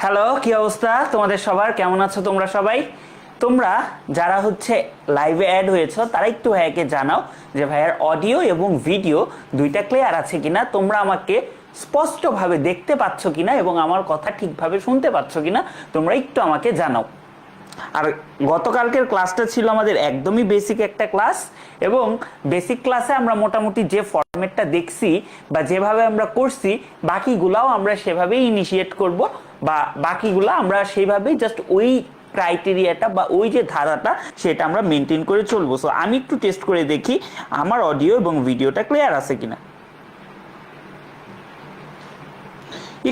Hello, কি অবস্থা তোমাদের সবার? কেমন আছো তোমরা সবাই? তোমরা যারা হচ্ছে লাইভে অ্যাড হয়েছো তারা একটু ভাইয়াকে জানাও যে ভাইয়ার অডিও এবং ভিডিও দুইটা ক্লিয়ার আছে কিনা, তোমরা আমাকে স্পষ্টভাবে দেখতে পাচ্ছ কিনা এবং আমার কথা ঠিকভাবে শুনতে পাচ্ছ কিনা তোমরা একটু আমাকে জানাও। আর গতকালকের ক্লাসটা ছিল আমাদের একদমই বেসিক একটা ক্লাস, এবং বেসিক ক্লাসে আমরা মোটামুটি যে ফরম্যাটটা দেখছি বা যেভাবে আমরা করছি বাকিগুলাও আমরা সেভাবেই ইনিশিয়েট করব, বা বাকিগুলো আমরা সেইভাবেই জাস্ট ওই ক্রাইটেরিয়াটা বা ওই যে ধারাটা সেটা আমরা মেনটেন করে চলবো। সো আমি একটু টেস্ট করে দেখি আমার অডিও এবং ভিডিওটা ক্লিয়ার আছে কিনা।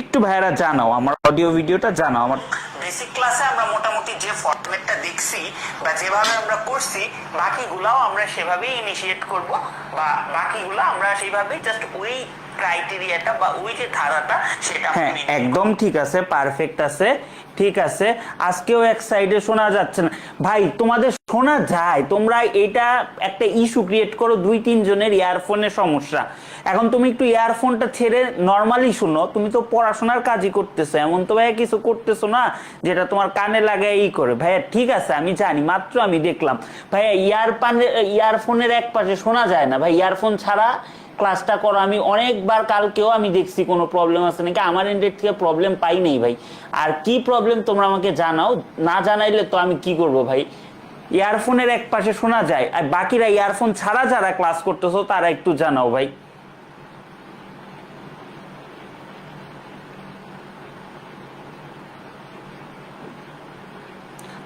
একটু ভাইয়ারা জানাও, আমার অডিও ভিডিওটা জানাও। আমার বেসিক ক্লাসে আমরা মোটামুটি যে ফরম্যাটটা দেখছি বা যেভাবে আমরা করছি বাকিগুলাও আমরা সেভাবেই ইনিশিয়েট করব, বা বাকিগুলো আমরা সেইভাবেই জাস্ট ওই ক্রাইটেরিয়াটা বা ওই যে ধারাটা সেটা। হ্যাঁ, একদম ঠিক আছে, পারফেক্ট আছে, ঠিক আছে। আজকেও এক সাইডে শোনা যাচ্ছে না ভাই, তোমাদের শোনা যায়, তোমরা এটা একটা ইস্যু ক্রিয়েট করো, 2-3 জনের ইয়ারফোনের সমস্যা। এখন তুমি একটু ইয়ারফোনটা ছেড়ে নর্মালি শুনো, তুমি তো পড়াশোনার কাজই করতেছো, এমন তো ভাইয়া কিছু করতেছো না যেটা তোমার কানে লাগাই ই করে। ভাইয়া ঠিক আছে, আমি জানি, মাত্র আমি দেখলাম ভাইয়া ইয়ারফোনের এক পাশে শোনা যায় না ভাই, ইয়ারফোন ছাড়া ক্লাসটা করো। আমি অনেকবার কালকেও আমি দেখছি কোনো প্রবলেম আছে নাকি, আমার এন্ডের থেকে প্রবলেম পাই নেই ভাই। আর কি প্রবলেম তোমরা আমাকে জানাও, না জানাইলে তো আমি কি করব ভাই। ইয়ারফোনের এক পাশে শোনা যায়, আর বাকিরা ইয়ারফোন ছাড়া যারা ক্লাস করতেছো তারা একটু জানাও ভাই।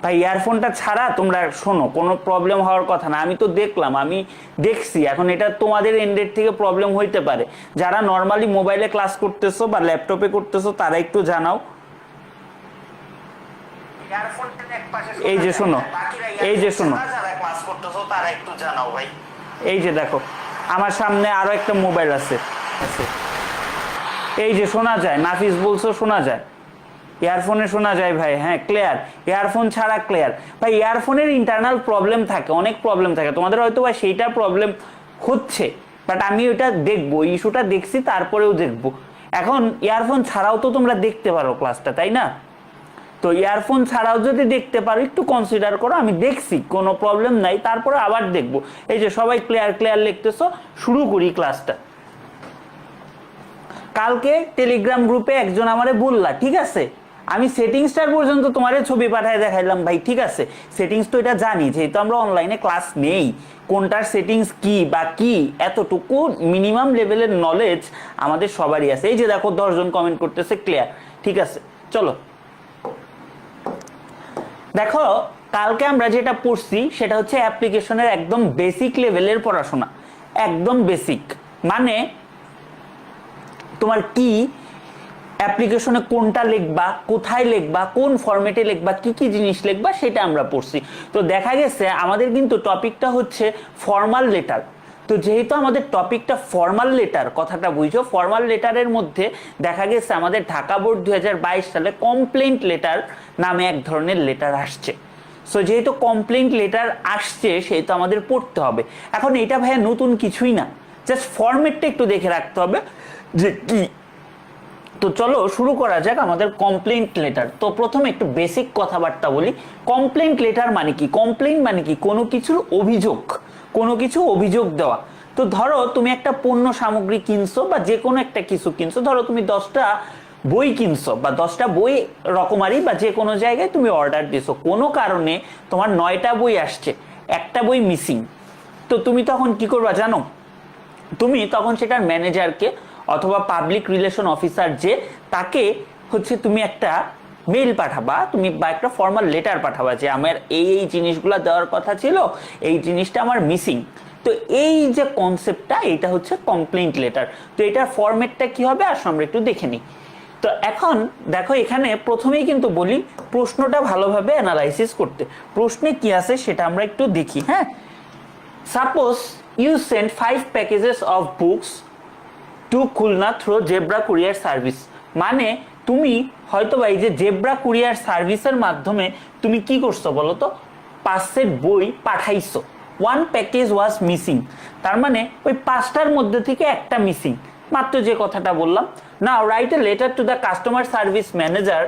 ভাই ইয়ারফোনটা ছাড়া তোমরা শোনো, কোনো প্রবলেম হওয়ার কথা না। আমি তো দেখলাম, আমি দেখছি, এখন এটা তোমাদের এন্ডের থেকে প্রবলেম হইতে পারে। যারা নর্মালি মোবাইলে ক্লাস করতেছো বা ল্যাপটপে করতেছো তারা একটু জানাও। এই যে শোনো, এই যে শোনো, এই যে দেখো আমার সামনে আরো একটা মোবাইল আছে, এই যে শোনা যায়, নাফিস বলছো শোনা যায়, ইয়ারফোনে শোনা যায় ভাই। হ্যাঁ ক্লিয়ার, ইয়ারফোন ছাড়া ক্লিয়ার ভাই। ইয়ারফোনের ইন্টারনাল প্রবলেম থাকে, অনেক প্রবলেম থাকে, তোমাদের হয়তো বা সেইটা প্রবলেম হচ্ছে, বাট আমি ওইটা দেখবো, ইস্যুটা দেখছি তারপরেও দেখবো। এখন ইয়ারফোন ছাড়াও তো তোমরা দেখতে পারো ক্লাসটা, তাই না? তো ইয়ারফোন ছাড়াও যদি দেখতে পারো একটু কনসিডার করো, আমি দেখছি কোনো প্রবলেম নাই, তারপরে আবার দেখবো। এই যে সবাই ক্লিয়ার ক্লিয়ার লিখতেছো, শুরু করি ক্লাসটা। কালকে টেলিগ্রাম গ্রুপে একজন আমারে বললা, ঠিক আছে, আমি সেটিংসটার পর্যন্ত তোমার ছবি পাঠায় দেখাইলাম ভাই, ঠিক আছে, সেটিংস তো এটা জানি, যেহেতু আমরা অনলাইনে ক্লাস নেই, কোনটার সেটিংস কি বা কি এতটুকু মিনিমাম লেভেলের নলেজ আমাদের সবারই আছে। এই যে দেখো 10 জন কমেন্ট করতেছে ক্লিয়ার, ঠিক আছে। চলো দেখো, কালকে আমরা যেটা পড়ছি সেটা হচ্ছে অ্যাপ্লিকেশনের একদম বেসিক লেভেলের পড়াশোনা, একদম বেসিক, মানে তোমার কি অ্যাপ্লিকেশনে কোনটা লিখবা, কোথায় লিখবা, কোন ফরম্যাটে লিখবা, কি কি জিনিস লিখবা সেটা আমরা পড়ছি। তো দেখা গেছে আমাদের কিন্তু টপিকটা হচ্ছে ফর্মাল লেটার। তো যেহেতু আমাদের টপিকটা ফর্মাল লেটার, কথাটা বুঝো, ফর্মাল লেটারের মধ্যে দেখা গেছে আমাদের ঢাকা বোর্ড 2022 সালে কমপ্লেন্ট লেটার নামে এক ধরনের লেটার আসছে। সো যেহেতু কমপ্লেন্ট লেটার আসছে সেহেতু আমাদের পড়তে হবে। এখন এটা ভাইয়া নতুন কিছুই না, জাস্ট ফরম্যাটটা একটু দেখে রাখতে হবে যে কি। তো চলো শুরু করা যাক আমাদের কমপ্লেন্ট লেটার। তো প্রথমে একটু বেসিক কথাবার্তা বলি। কমপ্লেন্ট লেটার মানে কি? কমপ্লেন্ট মানে কি? কোনো কিছুর অভিযোগ, কোনো কিছু অভিযোগ দেওয়া। তো ধরো তুমি একটা পণ্য সামগ্রী কিনছো বা যে কোনো একটা কিছু কিনছো, ধরো তুমি 10টা বই কিনছো বা 10টা বই রকমারি বা যে কোনো জায়গায় তুমি অর্ডার দিছো, কোনো কারণে তোমার 9টা বই আসছে, একটা বই মিসিং। তো তুমি তখন কি করবা জানো? তুমি তখন সেটার ম্যানেজারকে অথবা পাবলিক রিলেশন অফিসার যে, তাকে হচ্ছে তুমি একটা মেইল পাঠাবা, তুমি বা একটা ফর্মাল লেটার পাঠাবা যে আমার এই এই জিনিসগুলো দেওয়ার কথা ছিল, এই জিনিসটা আমার মিসিং। তো এই যে কনসেপ্টটা, এটা হচ্ছে কমপ্লেন্ট লেটার। তো এটার ফরম্যাটটা কি হবে আসো আমরা একটু দেখে নিই। তো এখন দেখো, এখানে প্রথমেই কিন্তু বলি প্রশ্নটা ভালোভাবে অ্যানালাইসিস করতে। প্রশ্নে কি আছে সেটা আমরা একটু দেখি। হ্যাঁ, suppose you send 5 packages of books to Khulna through Zebra courier service. মানে তুমি হয়তো বা এই যে জেব্রা কুরিয়ার সার্ভিসের মাধ্যমে তুমি কি করছো বলো তো, 5 সেট বই পাঠাইছো। 1 প্যাকেজ ওয়াজ মিসিং, তার মানে ওই 5টার মধ্যে থেকে একটা মিসিং, মাত্র যে কথাটা বললাম। Now write a letter to the customer service manager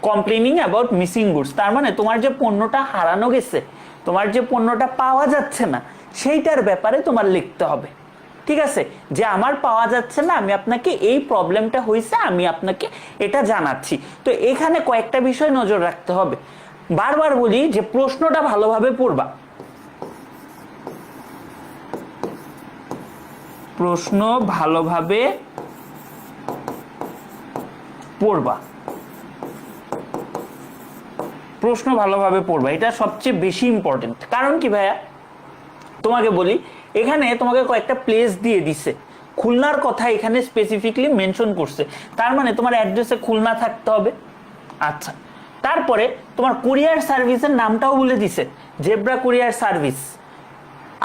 complaining about missing goods, তার মানে তোমার যে পণ্যটা হারানো গেছে, তোমার যে পণ্যটা পাওয়া যাচ্ছে না, সেইটার ব্যাপারে তোমার লিখতে হবে। ঠিক আছে, যে আমার পাওয়া যাচ্ছে না, আমি আপনাকে এই প্রবলেমটা হয়েছে, আমি আপনাকে এটা জানাচ্ছি। তো এখানে কয়েকটা বিষয় নজর রাখতে হবে। বারবার বলি যে প্রশ্নটা ভালোভাবে পড়বা, প্রশ্ন ভালোভাবে পড়বা, প্রশ্ন ভালোভাবে পড়বা, এটা সবচেয়ে বেশি ইম্পর্টেন্ট। কারণ কি ভাইয়া, তোমাকে বলি, এখানে তোমাকে কয়েকটা প্লেস দিয়ে দিছে, খুলনার কথা এখানে স্পেসিফিকলি মেনশন করছে, তার মানে তোমার অ্যাড্রেসে খুলনা থাকতে হবে। আচ্ছা, তারপরে তোমার কুরিয়ার সার্ভিসের নামটাও বলে দিছে, জেব্রা কুরিয়ার সার্ভিস।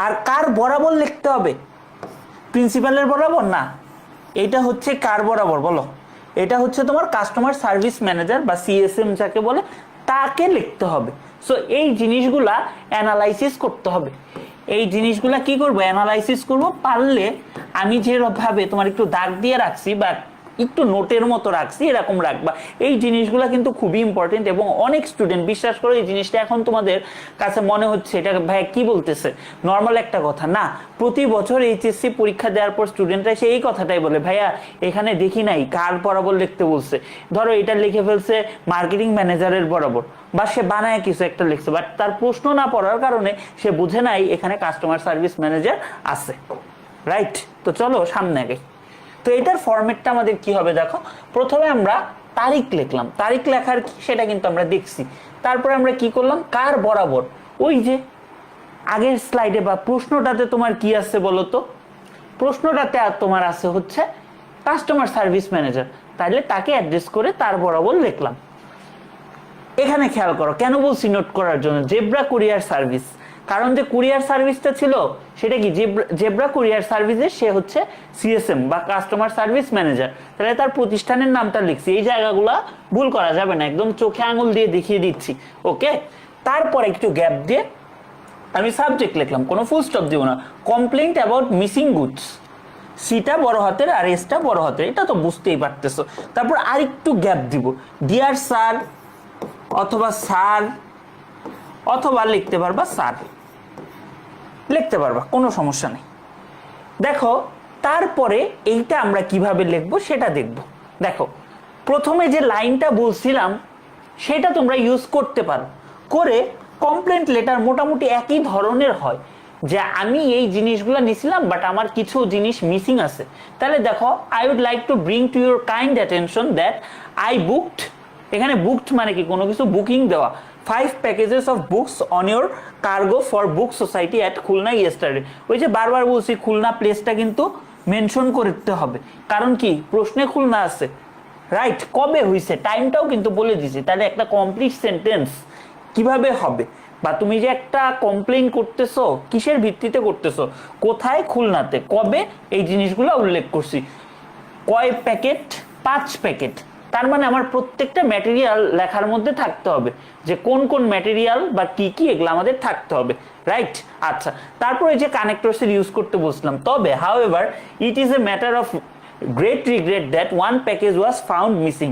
আর কার বরাবর লিখতে হবে? প্রিন্সিপালের বরাবর না, এটা হচ্ছে কার বরাবর বলো? এটা হচ্ছে তোমার কাস্টমার সার্ভিস ম্যানেজার বা সিএসএম যাকে বলে, তাকে লিখতে হবে। সো এই জিনিসগুলা অ্যানালাইসিস করতে হবে। এই জিনিসগুলা কি করবো? অ্যানালাইসিস করবো। পারলে আমি যেভাবে তোমার একটু দাগ দিয়ে রাখছি বা একটু নোটের মতো রাখছি, এরকম রাখবা। এই জিনিসগুলা কিন্তু খুবই ইম্পর্টেন্ট, এবং অনেক স্টুডেন্ট, বিশ্বাস করো, এই জিনিসটা এখন তোমাদের কাছে মনে হচ্ছে এটা ভাই কি বলতেছে, নর্মাল একটা কথা না। প্রতি বছর এইচএসসি পরীক্ষা দেওয়ার পর স্টুডেন্টরা সে এই কথাটাই বলে, ভাইয়া এখানে দেখি নাই কার বরাবর লিখতে বলছে। ধরো এটা লিখে ফেলছে মার্কেটিং ম্যানেজারের বরাবর, বা সে বানায় কিছু একটা লিখছে, বাট তার প্রশ্ন না পড়ার কারণে সে বুঝে নাই এখানে কাস্টমার সার্ভিস ম্যানেজার আছে। রাইট? তো চলো সামনে আগে। তো এটার ফরম্যাটটা আমাদের কি হবে দেখো, প্রথমে আমরা তারিখ লিখলাম, তারিখ লেখার কি সেটা কিন্তু আমরা দেখছি। তারপরে আমরা কি করলাম, কার বরাবর, ওই যে আগের স্লাইডে বা প্রশ্নটাতে তোমার কি আছে বলো তো, প্রশ্নটাতে আর তোমার আছে হচ্ছে কাস্টমার সার্ভিস ম্যানেজার, তাহলে তাকে অ্যাড্রেস করে তার বরাবর লিখলাম। এখানে খেয়াল করো, কেন বলছি নোট করার জন্য, জেব্রা কুরিয়ার সার্ভিস, কারণ যে কুরিয়ার সার্ভিসটা ছিল সেটা কি জেব্রা কুরিয়ার সার্ভিসের, সে হচ্ছে সিএসএম বা কাস্টমার সার্ভিস ম্যানেজার, তাহলে তার প্রতিষ্ঠানের নামটা লিখছি। এই জায়গাগুলো ভুল করা যাবে না, একদম চোখে আঙুল দিয়ে দেখিয়ে দিচ্ছি। ওকে, তারপর একটু গ্যাপ দিয়ে আমি সাবজেক্ট লিখলাম, কোনো ফুল স্টপ দিব না, কমপ্লেইন্ট অ্যাবাউট মিসিং গুডস, সিটা বড় হাতের আর এসটা বড় হাতের, এটা তো বুঝতেই পারতেছো। তারপর আরেকটু গ্যাপ দিব, ডিয়ার স্যার অথবা স্যার, অথবা লিখতে পারবা স্যার, লিখতে পারবা, কোনো সমস্যা নেই। দেখো তারপরে এইটা আমরা কিভাবে লিখবো সেটা দেখব। দেখো প্রথমে যে লাইনটা বলছিলাম সেটা তোমরা ইউজ করতে পারো, করে কমপ্লেন্ট লেটার মোটামুটি একই ধরনের হয়, যে আমি এই জিনিসগুলো নিছিলাম বাট আমার কিছু জিনিস মিসিং আছে। তাহলে দেখো, I would like to bring to your kind attention that I booked, এখানে বুকড মানে কি, কোনো কিছু বুকিং দেওয়া, 5 packages of books on your cargo for book society at Khulna yesterday। ওই যে বারবার বলছি খুলনা প্লেসটা কিন্তু মেনশন করতে হবে, কারণ কি প্রশ্নে খুলনা আছে। রাইট? কবে হইছে টাইমটাও কিন্তু বলে দিছি, তাহলে একটা কমপ্লিট সেন্টেন্স কিভাবে হবে, বা তুমি যে একটা কমপ্লেইন করতেছো কিসের ভিত্তিতে করতেছো, কোথায়, খুলনাতে, কবে, এই জিনিসগুলো উল্লেখ করছি। কয় প্যাকেট? 5 প্যাকেট। তার মানে আমার প্রত্যেকটা ম্যাটেরিয়াল লেখার মধ্যে থাকতে হবে, যে কোন কোন ম্যাটেরিয়াল বা কি কি, এগুলো আমাদের থাকতে হবে। রাইট? আচ্ছা, তারপরে যে কানেক্টরসের ইউজ করতে বলছিলাম, তবে however it is a matter of great regret that one package was found missing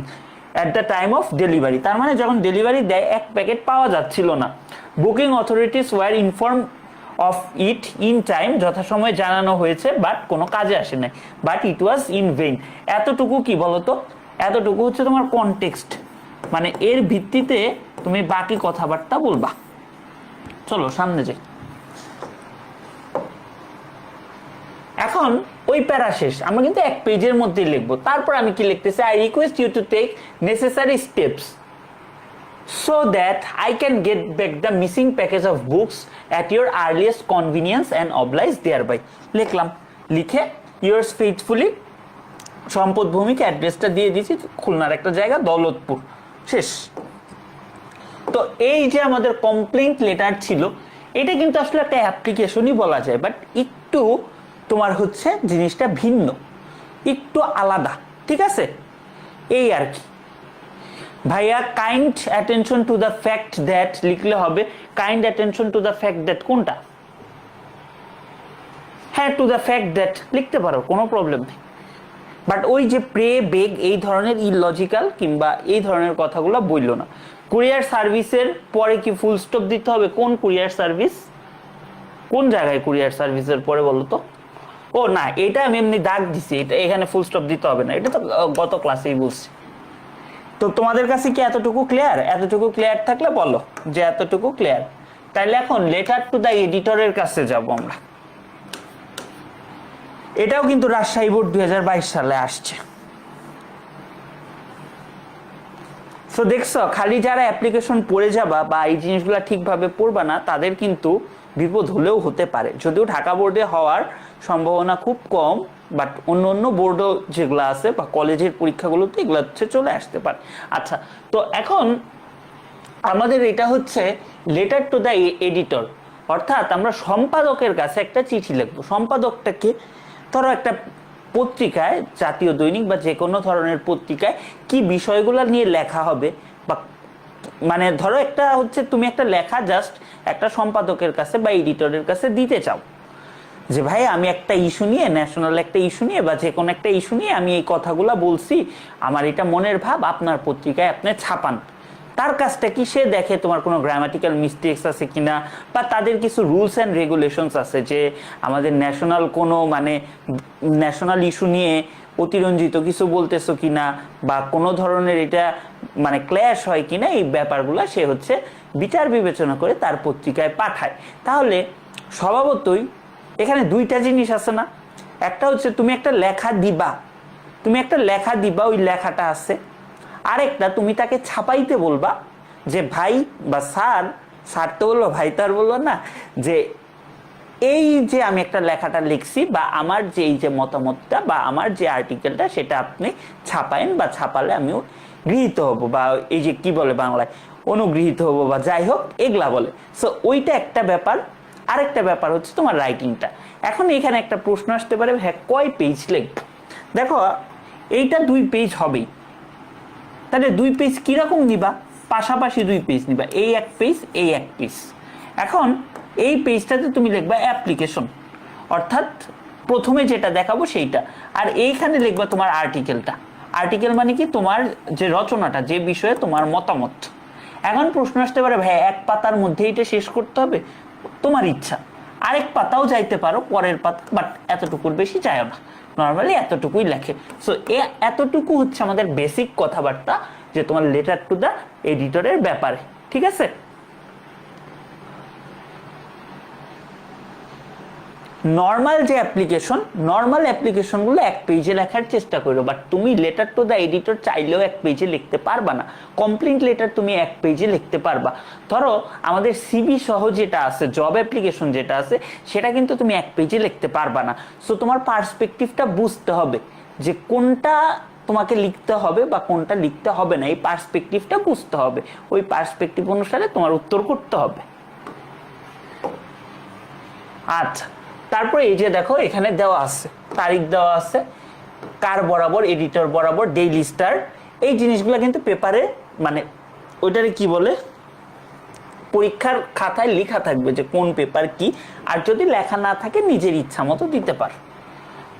at the time of delivery. তার মানে যখন ডেলিভারি দেয় এক প্যাকেট পাওয়া যাচ্ছিল না। Booking authorities were informed of it in time, যথাসময়ে জানানো হয়েছে বাট কোনো কাজে আসে নাই, but it was in vain. এতটুকু কি বলতো, এতটুকু হচ্ছে তোমার কনটেক্সট, মানে এর ভিত্তিতে তুমি বাকি কথাবার্তা বলবা। চলো সামনে যাই। এখন ওই প্যারা শেষ, আমরা কিন্তু এক পেজের মধ্যে লিখবো। তারপর আমি কি লিখতেছি, I request you to take necessary steps so that I can get back the missing package of books at your earliest convenience and oblige thereby। লিখলাম, লিখে yours faithfully সম্পদ ভৌমিক, অ্যাড্রেসটা দিয়ে দিয়েছি, খুলনার একটা জায়গা, দৌলতপুর, শেষ। তো এই যে আমাদের কমপ্লেইন্ট লেটার ছিল, এটা কিন্তু আসলে একটা অ্যাপ্লিকেশনই বলা যায়, বাট একটু তোমার হচ্ছে জিনিসটা ভিন্ন, একটু আলাদা। ঠিক আছে, এই আর কি ভাইয়া। Kind attention to the fact that লিখলে হবে, kind attention to the fact that কোনটা? হ্যাঁ, টু দ্য ফ্যাক্ট দ্যাট লিখতে পারো, কোনো প্রবলেম নেই। বাট ওই যে প্রে বেগ এই ধরনের ইলজিক্যাল কিংবা এই ধরনের কথাগুলো বলল না। কুরিয়ার সার্ভিসের পরে কি ফুল স্টপ দিতে হবে? কোন কুরিয়ার সার্ভিস, কোন জায়গায় কুরিয়ার সার্ভিসের পরে বলো তো? ও না, এটা আমি এমনি দাগ দিছি, এটা এখানে ফুল স্টপ দিতে হবে না, এটা তো গত ক্লাসেই বলছি। তো তোমাদের কাছে কি এতটুকু ক্লিয়ার? এতটুকু ক্লিয়ার থাকলে বলো যে এতটুকু ক্লিয়ার। তাহলে এখন লেটার টু দ্য এডিটরের কাছে যাব আমরা। এটাও কিন্তু রাজশাহী বোর্ড 2022 সালে আসছে। সো দেখছো, খালি যারা অ্যাপ্লিকেশন পড়ে যাবা বা এই জিনিসগুলো ঠিকভাবে পড়বা না তাদের কিন্তু বিপদ হলেও হতে পারে, যদিও ঢাকা বোর্ডে হওয়ার সম্ভাবনা খুব কম, বাট অন্য অন্য বোর্ডও যেগুলো আছে বা কলেজের পরীক্ষাগুলোতে এগুলো হচ্ছে চলে আসতে পারে। আচ্ছা, তো এখন আমাদের এটা হচ্ছে লেটার টু দ্য এডিটর, অর্থাৎ আমরা সম্পাদকের কাছে একটা চিঠি লিখবো। সম্পাদকটাকে ধরো একটা পত্রিকায়, জাতীয় দৈনিক বা যে কোনো ধরনের পত্রিকায় কি বিষয়গুলো নিয়ে লেখা হবে, বা মানে ধরো একটা হচ্ছে তুমি একটা লেখা জাস্ট একটা সম্পাদকের কাছে বা এডিটরের কাছে দিতে চাও যে ভাই আমি একটা ইস্যু নিয়ে, ন্যাশনাল একটা ইস্যু নিয়ে বা যে কোনো একটা ইস্যু নিয়ে আমি এই কথাগুলো বলছি, আমার এটা মনের ভাব, আপনার পত্রিকায় আপনি ছাপান। তার কাজটা কি, সে দেখে তোমার কোনো গ্রামাটিক্যাল মিস্টেক্স আছে কিনা, বা তাদের কিছু রুলস অ্যান্ড রেগুলেশনস আছে যে আমাদের ন্যাশনাল কোনো মানে ন্যাশনাল ইস্যু নিয়ে অতিরঞ্জিত কিছু বলতেছো কিনা, বা কোনো ধরনের এটা মানে ক্ল্যাশ হয় কিনা, এই ব্যাপারগুলো সে হচ্ছে বিচার বিবেচনা করে তার পত্রিকায় পাঠায়। তাহলে স্বভাবতই এখানে দুইটা জিনিস আছে না, একটা হচ্ছে তুমি একটা লেখা দিবা, ওই লেখাটা আছে, আরেকটা তুমি তাকে ছাপাইতে বলবা যে ভাই বা স্যার তো বললো, ভাই তো আর বললো না, যে এই যে আমি একটা লেখাটা লিখছি বা আমার যে এই যে মতামতটা বা আমার যে আর্টিকেলটা সেটা আপনি ছাপায়েন, বা ছাপালে আমিও গৃহীত হব, বা এই যে কি বলে বাংলায় অনুগৃহীত হব, বা যাই হোক এগুলা বলে। সো ওইটা একটা ব্যাপার। আরেকটা ব্যাপার হচ্ছে তোমার রাইটিংটা। এখন এখানে একটা প্রশ্ন আসতে পারে, হ্যাঁ কয় পেজ লিখব? দেখো এইটা 2 পেজ হবেই, তাহলে 2 পেজ কিরকম নিবা? পাশাপাশি 2 পেজ নিবা, এই 1 পেজ, এই 1 পেজ। এখন এই পেজটাতে তুমি লিখবা অ্যাপ্লিকেশন, অর্থাৎ প্রথমে যেটা দেখাবো সেইটা, আর এইখানে লিখবা তোমার আর্টিকেলটা। আর্টিকেল মানে কি, তোমার যে রচনাটা, যে বিষয়ে তোমার মতামত। এখন প্রশ্ন আসতে পারে, ভাই 1 পাতার মধ্যে এটা শেষ করতে হবে? তোমার ইচ্ছা, আরেক পাতাও যাইতে পারো, পরের পাতা, বাট এতটুকুর বেশি যায় না, নর্মালি এতটুকুই লেখে। সো এতটুকু হচ্ছে আমাদের বেসিক কথাবার্তা যে তোমার লেটার টু দ্য এডিটরের ব্যাপারে, ঠিক আছে? নর্মাল যে নর্মাল অ্যাপ্লিকেশনগুলো 1 পেজে লেখার চেষ্টা করো, বাট তুমি লেটার টু দ্য এডিটর চাইলেও 1 পেজে লিখতে পারবা না। কমপ্লিট লেটার তুমি 1 পেজে লিখতে পারবা। ধরো আমাদের সিভি সহ যেটা আছে, জব অ্যাপ্লিকেশন যেটা আছে, সেটা কিন্তু তুমি 1 পেজে লিখতে পারবা না। সো তোমার পার্সপেক্টিভটা বুঝতে হবে যে কোনটা তোমাকে লিখতে হবে বা কোনটা লিখতে হবে না, এই পার্সপেক্টিভটা বুঝতে হবে। ওই পার্সপেক্টিভ অনুসারে তোমার উত্তর করতে হবে। আচ্ছা, তারপরে এই যে দেখো এখানে দেওয়া আছে, তারিখ দেওয়া আছে, কার বরাবর, এডিটর বরাবর, ডেইলি স্টার। এই জিনিসগুলো কিন্তু পেপারে মানে ওইটারে কি বলে, পরীক্ষার খাতায় লেখা থাকবে যে কোন পেপার কি, আর যদি লেখা না থাকে নিজের ইচ্ছা মতো দিতে পারো।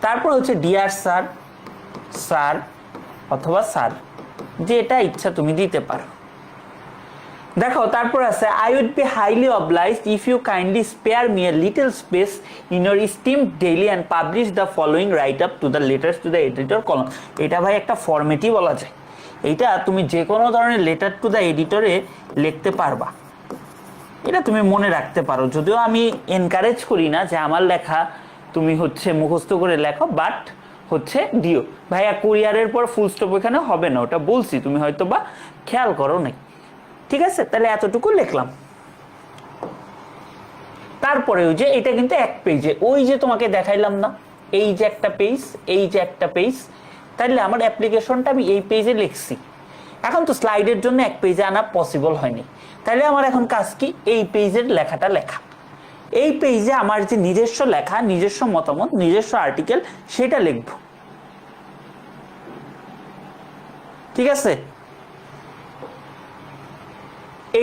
তারপর হচ্ছে ডিয়ার স্যার অথবা স্যার, যে এটা ইচ্ছা তুমি দিতে পারো। দেখো তারপর আছে, I would be highly obliged if you kindly spare me a little space in your esteemed daily and publish the following write up to the letters to the editor column. এটা ভাই একটা ফরম্যাটই বলা যায়, এইটা তুমি যে কোনো ধরনের লেটার টু দ্য এডিটরে লিখতে পারবা, এটা তুমি মনে রাখতে পারো। যদিও আমি এনকারেজ করি না যে আমার লেখা তুমি হচ্ছে মুখস্থ করে লেখো, বাট হচ্ছে দিও। ভাইয়া কুরিয়ারের পর ফুল স্টপ এখানে হবে না, ওটা বলছি, তুমি হয়তো বা খেয়াল করো নাই, ঠিক আছে? তাহলে এতটুকু লিখলাম। তারপরে ওই যে এটা কিন্তু 1 পেজে, ওই যে তোমাকে দেখাইলাম না, এই যে একটা পেজ, এই যে একটা পেজ, তাহলে আমার অ্যাপ্লিকেশনটা আমি এই পেজে লিখছি। এখন তো স্লাইডের জন্য 1 পেজে আনা পসিবল হয়নি, তাহলে আমার এখন কাজ কি, এই পেজের লেখাটা লেখা। এই পেজে আমার যে নিজস্ব লেখা, নিজস্ব মতামত, নিজস্ব আর্টিকেল, সেটা লিখব, ঠিক আছে?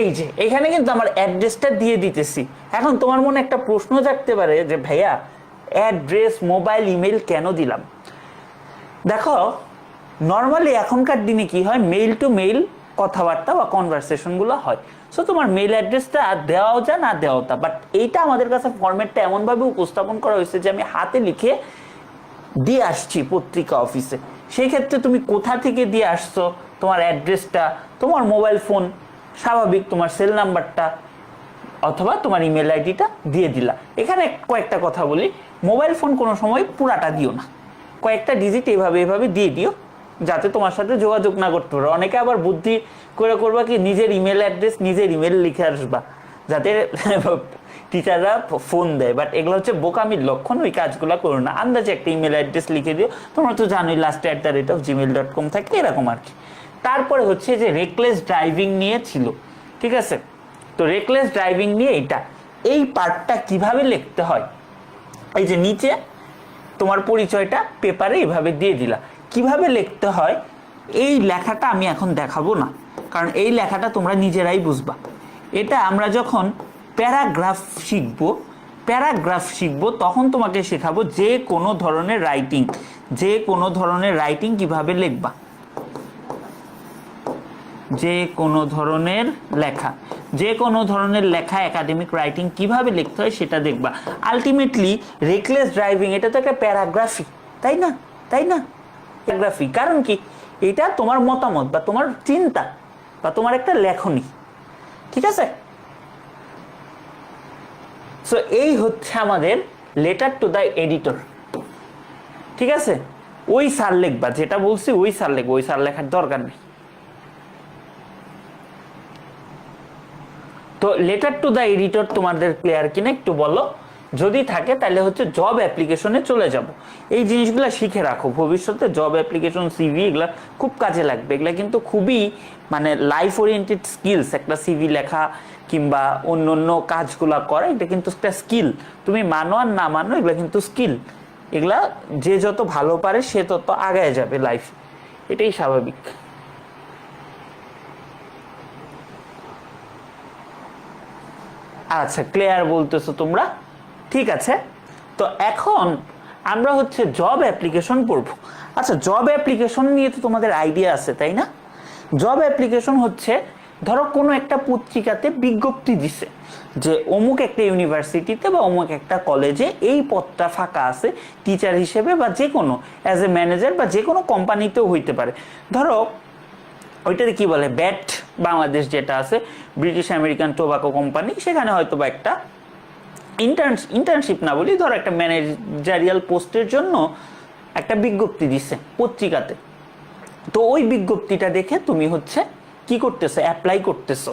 এই যে এখানে কিন্তু আমার অ্যাড্রেসটা দিয়ে দিতেছি। এখন তোমার মনে একটা প্রশ্ন জাগতে পারে যে ভাইয়া অ্যাড্রেস, মোবাইল, ইমেল কেন দিলাম? দেখো নর্মালি এখনকার দিনে কি হয়, মেইল টু মেইল কথাবার্তা বা কনভারসেশনগুলো হয়। সো তোমার মেইল অ্যাড্রেসটা দেওয়াও যা না দেওয়াও তা, বাট এইটা আমাদের কাছে ফরম্যাটটা এমনভাবে উপস্থাপন করা হয়েছে যে আমি হাতে লিখে দিয়ে আসছি পত্রিকা অফিসে। সেই ক্ষেত্রে তুমি কোথা থেকে দিয়ে আসছো, তোমার অ্যাড্রেসটা, তোমার মোবাইল ফোন স্বাভাবিক, তোমার সেল নাম্বারটা অথবা তোমার ইমেল আইডিটা দিয়ে দিলা। এখানে কয়েকটা কথা বলি, মোবাইল ফোন কোনো সময় পুরাটা দিও না, কয়েকটা ডিজিট এভাবে এভাবে দিয়ে দিও যাতে তোমার সাথে যোগাযোগ না করতে পারো। অনেকে আবার বুদ্ধি করে করবা কি, নিজের ইমেল অ্যাড্রেস নিজের ইমেল লিখে আসবা যাতে টিচাররা ফোন দেয়, বাট এগুলো হচ্ছে বোকামির লক্ষণ, ওই কাজগুলো করো না। আন্দাজে একটা ইমেল অ্যাড্রেস লিখে দিও, তোমরা তো জানোই লাস্টে @gmail.com থাকে এরকম আর কি। তারপরে হচ্ছে যে রেকলেস ড্রাইভিং নিয়ে ছিল, ঠিক আছে? তো রেকলেস ড্রাইভিং নিয়ে এই পার্টটা কিভাবে লিখতে হয়, এই যে নিচে তোমার পরিচয়টা পেপারে এইভাবে দিয়ে দিলা, কিভাবে লিখতে হয় এই লেখাটা আমি এখন দেখাবো না, কারণ এই লেখাটা তোমরা নিজেরাই বুঝবা। এটা আমরা যখন প্যারাগ্রাফ শিখবো তখন তোমাকে শেখাবো যে কোনো ধরনের রাইটিং কিভাবে লিখবা, যে কোনো ধরনের লেখা একাডেমিক রাইটিং কিভাবে লিখতে হয় সেটা দেখবা। আলটিমেটলি রেকলেস ড্রাইভিং এটা তো একটা প্যারাগ্রাফি, তাই না? প্যারাগ্রাফি কারণ কি, এটা তোমার মতামত বা তোমার চিন্তা বা তোমার একটা লেখনী, ঠিক আছে? সো এই হচ্ছে আমাদের লেটার টু দ্য এডিটর, ঠিক আছে? ওই স্যার লিখবা, যেটা বলছি ওই স্যার লিখবা, ওই স্যার লেখার দরকার নেই। তো লেটার টু দ্য এডিটর তোমাদের ক্লিয়ার কিনা একটু বলো, যদি থাকে তাহলে হচ্ছে জব অ্যাপ্লিকেশনে চলে যাব। এই জিনিসগুলো শিখে রাখো, ভবিষ্যতে জব অ্যাপ্লিকেশন, সিভি এগুলা খুব কাজে লাগবে। এগুলা কিন্তু খুবই মানে লাইফ ওরিয়েন্টেড স্কিলস, একটা সিভি লেখা কিংবা অন্য অন্য কাজগুলা করা, এটা কিন্তু একটা স্কিল। তুমি মানো আর না মানো, এগুলা কিন্তু স্কিল। এগুলা যে যত ভালো পারে সে তত আগায় যাবে লাইফ, এটাই স্বাভাবিক। আচ্ছা, ক্লিয়ার বলতেছো তোমরা, ঠিক আছে। তো এখন আমরা হচ্ছে জব অ্যাপ্লিকেশন পড়বো। আচ্ছা, জব অ্যাপ্লিকেশন নিয়ে তো তোমাদের আইডিয়া আছে, তাই না? জব অ্যাপ্লিকেশন হচ্ছে, ধরো কোনো একটা পত্রিকাতে বিজ্ঞপ্তি দিছে যে অমুক একটা ইউনিভার্সিটিতে বা অমুক একটা কলেজে এই পদটা ফাঁকা আছে টিচার হিসেবে, বা যে কোনো অ্যাজ এ ম্যানেজার, বা যে কোনো কোম্পানিতেও হইতে পারে। ধরো ওইটাতে কি বলে, ব্যাট বাংলাদেশ যেটা আছে, ব্রিটিশ আমেরিকান টোবাকো কোম্পানি, সেখানে হয়তো বা একটা ইন্টার্নশিপ না বলি, ধরো একটা ম্যানেজারিয়াল পোস্টের জন্য একটা বিজ্ঞপ্তি দিচ্ছে পত্রিকাতে। তো ওই বিজ্ঞপ্তিটা দেখে তুমি হচ্ছে কি করতেছো, অ্যাপ্লাই করতেছো।